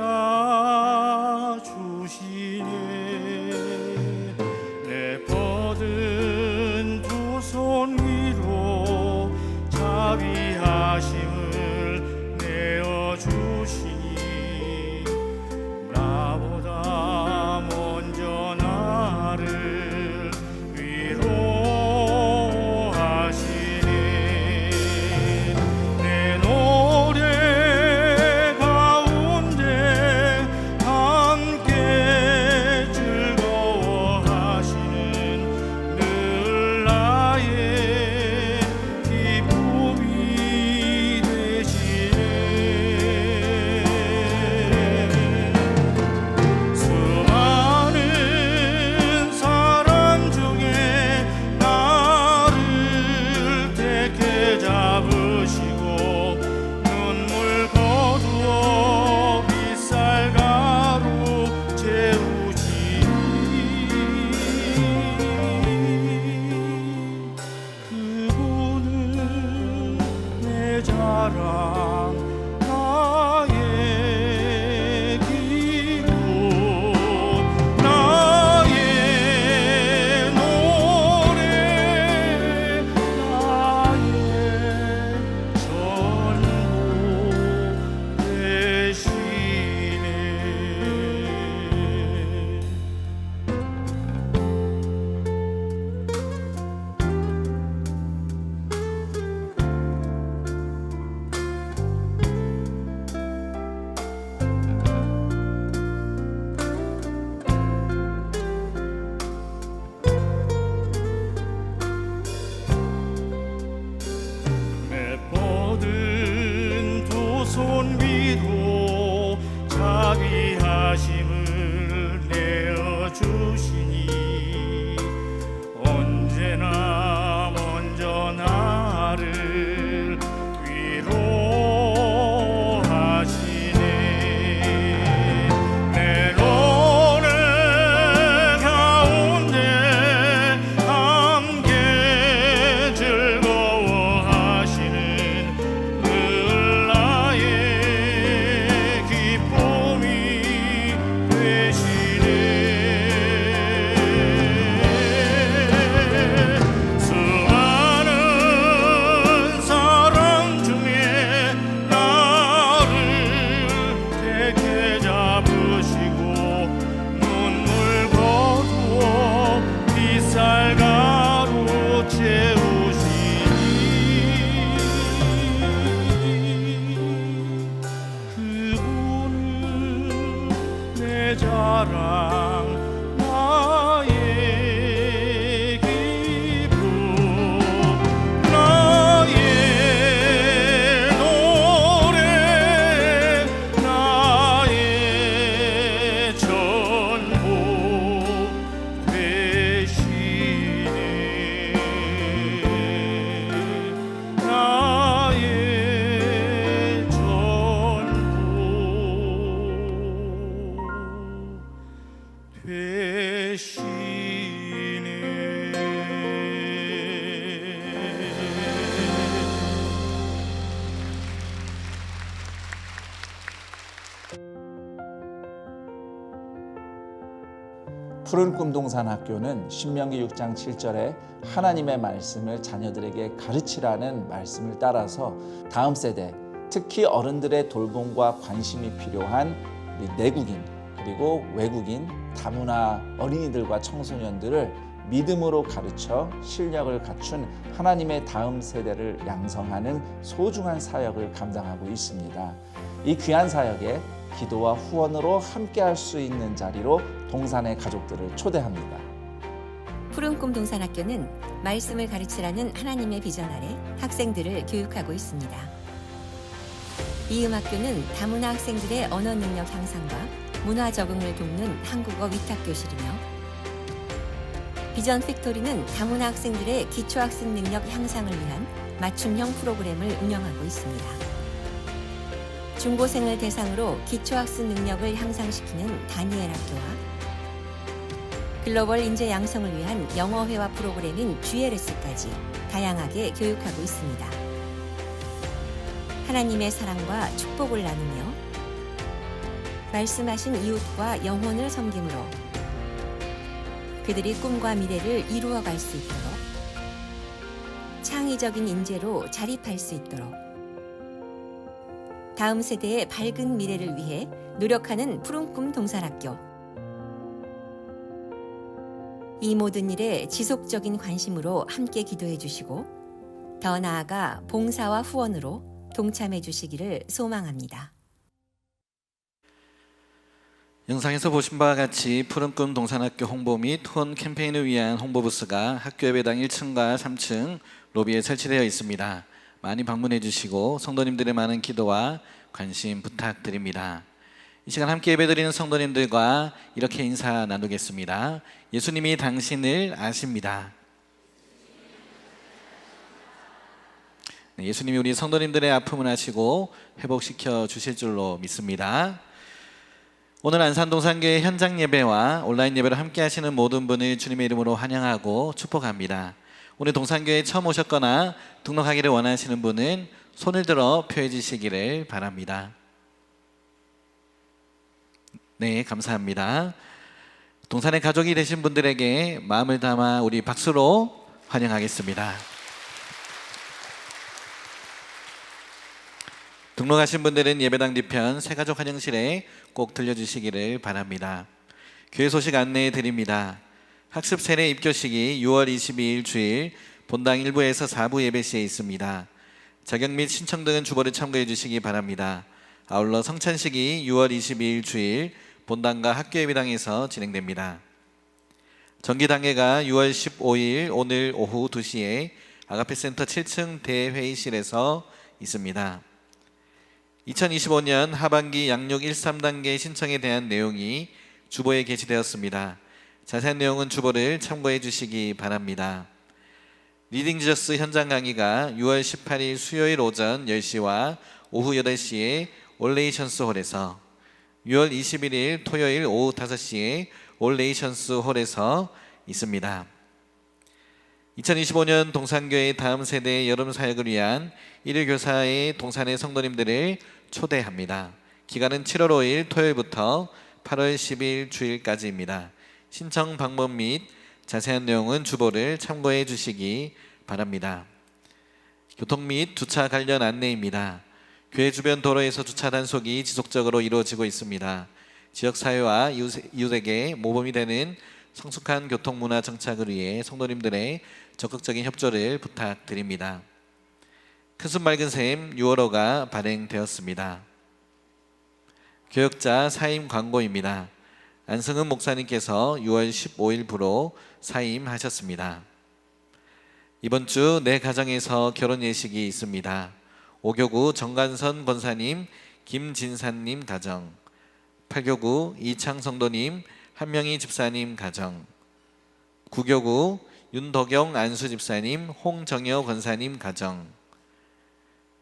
내 뻗은 두 손 위로 자비하심을 내어주시니 나보다 먼저 나를 위로하시네. 내 노래 가운데 함께 즐거워하시는 늘 나의 기쁨이 되시네. 수많은 사람 중에 나를 택해 잡으시고 눈물 거두어 빗살가루 채우시니 그분은 내 자랑 나의 기쁨 나의 노래 나의 전부 되시네. 내 뻗은 두 손 위로 자비하심을 내어주시니 언제나 먼저 나를 위로하시네. 내 노래 가운데 함께 즐거워하시는 늘 나의 기쁨이 되시네. 수많은 사람 중에 나를 택해 잡으시고 눈물 거두어 빗살가루 채우시니 그분은 내 자랑 나의 기쁨 나의 노래 나의 전부 되시네. 나의 전부 푸른 꿈동산 학교는 신명기 6장 7절에 하나님의 말씀을 자녀들에게 가르치라는 말씀을 따라서 다음 세대, 특히 어른들의 돌봄과 관심이 필요한 내국인 그리고 외국인 다문화 어린이들과 청소년들을 믿음으로 가르쳐 실력을 갖춘 하나님의 다음 세대를 양성하는 소중한 사역을 감당하고 있습니다. 이 귀한 사역에 기도와 후원으로 함께할 수 있는 자리로 동산의 가족들을 초대합니다. 푸른 꿈 동산학교는 말씀을 가르치라는 하나님의 비전 아래 학생들을 교육하고 있습니다. 이 음악교는 다문화 학생들의 언어 능력 향상과 문화 적응을 돕는 한국어 위탁 교실이며, 비전 팩토리는 다문화 학생들의 기초학습 능력 향상을 위한 맞춤형 프로그램을 운영하고 있습니다. 중고생을 대상으로 기초학습 능력을 향상시키는 다니엘 학교와 글로벌 인재 양성을 위한 영어회화 프로그램인 GLS까지 다양하게 교육하고 있습니다. 하나님의 사랑과 축복을 나누며 말씀하신 이웃과 영혼을 섬김으로 그들이 꿈과 미래를 이루어갈 수 있도록, 창의적인 인재로 자립할 수 있도록, 다음 세대의 밝은 미래를 위해 노력하는 푸른 꿈 동산학교. 이 모든 일에 지속적인 관심으로 함께 기도해 주시고 더 나아가 봉사와 후원으로 동참해 주시기를 소망합니다. 영상에서 보신 바와 같이 푸른 꿈 동산학교 홍보 및 후원 캠페인을 위한 홍보 부스가 학교 예배당 1층과 3층 로비에 설치되어 있습니다. 많이 방문해 주시고 성도님들의 많은 기도와 관심 부탁드립니다. 이 시간 함께 예배드리는 성도님들과 이렇게 인사 나누겠습니다. 예수님이 당신을 아십니다. 네, 예수님이 우리 성도님들의 아픔을 아시고 회복시켜 주실 줄로 믿습니다. 오늘 안산동산교회 현장 예배와 온라인 예배를 함께 하시는 모든 분을 주님의 이름으로 환영하고 축복합니다. 오늘 동산교회에 처음 오셨거나 등록하기를 원하시는 분은 손을 들어 표해 주시기를 바랍니다. 네, 감사합니다. 동산의 가족이 되신 분들에게 마음을 담아 우리 박수로 환영하겠습니다. 등록하신 분들은 예배당 뒤편 새가족 환영실에 꼭 들려주시기를 바랍니다. 교회 소식 안내해 드립니다. 학습 세례 입교식이 6월 22일 주일 본당 1부에서 4부 예배 시에 있습니다. 자격 및 신청 등은 주보를 참고해 주시기 바랍니다. 아울러 성찬식이 6월 22일 주일 본당과 학교 예배당에서 진행됩니다. 정기당회가 6월 15일 오늘 오후 2시에 아가페센터 7층 대회의실에서 있습니다. 2025년 하반기 양육 1-3단계 신청에 대한 내용이 주보에 게시되었습니다. 자세한 내용은 주보를 참고해 주시기 바랍니다. 리딩 지저스 현장 강의가 6월 18일 수요일 오전 10시와 오후 8시에 올레이션스 홀에서, 6월 21일 토요일 오후 5시에 올레이션스 홀에서 있습니다. 2025년 동산교회 다음 세대의 여름 사역을 위한 일요교사의 동산의 성도님들을 초대합니다. 기간은 7월 5일 토요일부터 8월 10일 주일까지입니다. 신청 방법 및 자세한 내용은 주보를 참고해 주시기 바랍니다. 교통 및 주차 관련 안내입니다. 교회 주변 도로에서 주차 단속이 지속적으로 이루어지고 있습니다. 지역사회와 이웃에게 모범이 되는 성숙한 교통문화 정착을 위해 성도님들의 적극적인 협조를 부탁드립니다. 큰숨 맑은 샘 6월호가 발행되었습니다. 교역자 사임 광고입니다. 안승은 목사님께서 6월 15일부로 사임하셨습니다. 이번 주 내 가정에서 결혼 예식이 있습니다. 5교구 정관선 권사님, 김진사님 가정, 8교구 이창 성도님, 한명희 집사님 가정, 9교구 윤덕영 안수 집사님, 홍정여 권사님 가정,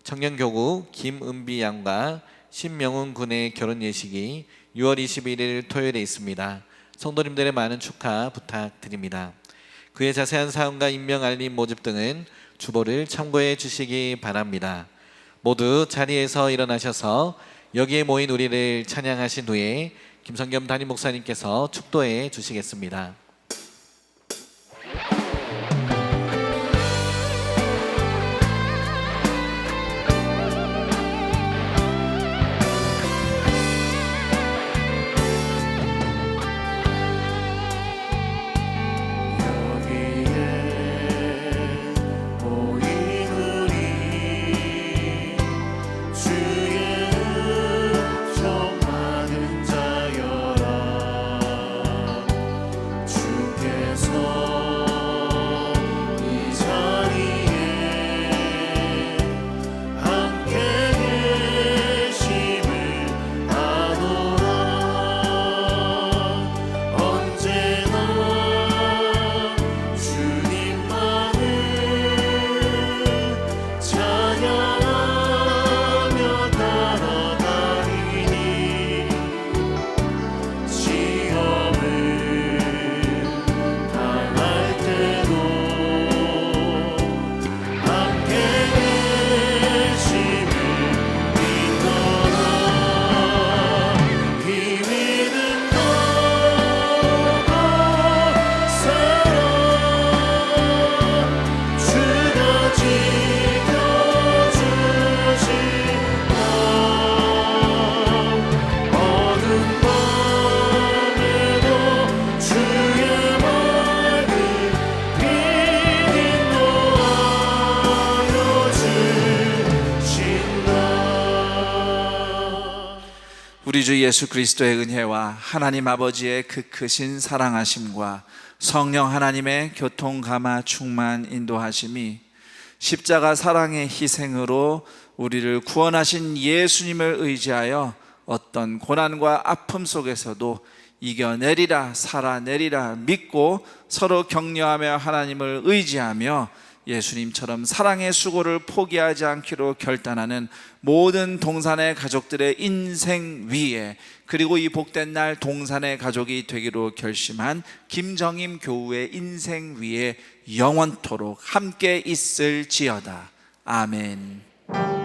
청년교구 김은비 양과 신명훈 군의 결혼 예식이 6월 21일 토요일에 있습니다. 성도님들의 많은 축하 부탁드립니다. 그의 자세한 사항과 임명 알림 모집 등은 주보를 참고해 주시기 바랍니다. 모두 자리에서 일어나셔서 여기에 모인 우리를 찬양하신 후에 김성겸 담임 목사님께서 축도해 주시겠습니다. 우리 주 예수 그리스도의 은혜와 하나님 아버지의 그 크신 사랑하심과 성령 하나님의 교통 감화 충만 인도하심이 십자가 사랑의 희생으로 우리를 구원하신 예수님을 의지하여 어떤 고난과 아픔 속에서도 이겨내리라, 살아내리라 믿고 서로 격려하며 하나님을 의지하며 예수님처럼 사랑의 수고를 포기하지 않기로 결단하는 모든 동산의 가족들의 인생 위에, 그리고 이 복된 날 동산의 가족이 되기로 결심한 김정임 교우의 인생 위에 영원토록 함께 있을지어다. 아멘.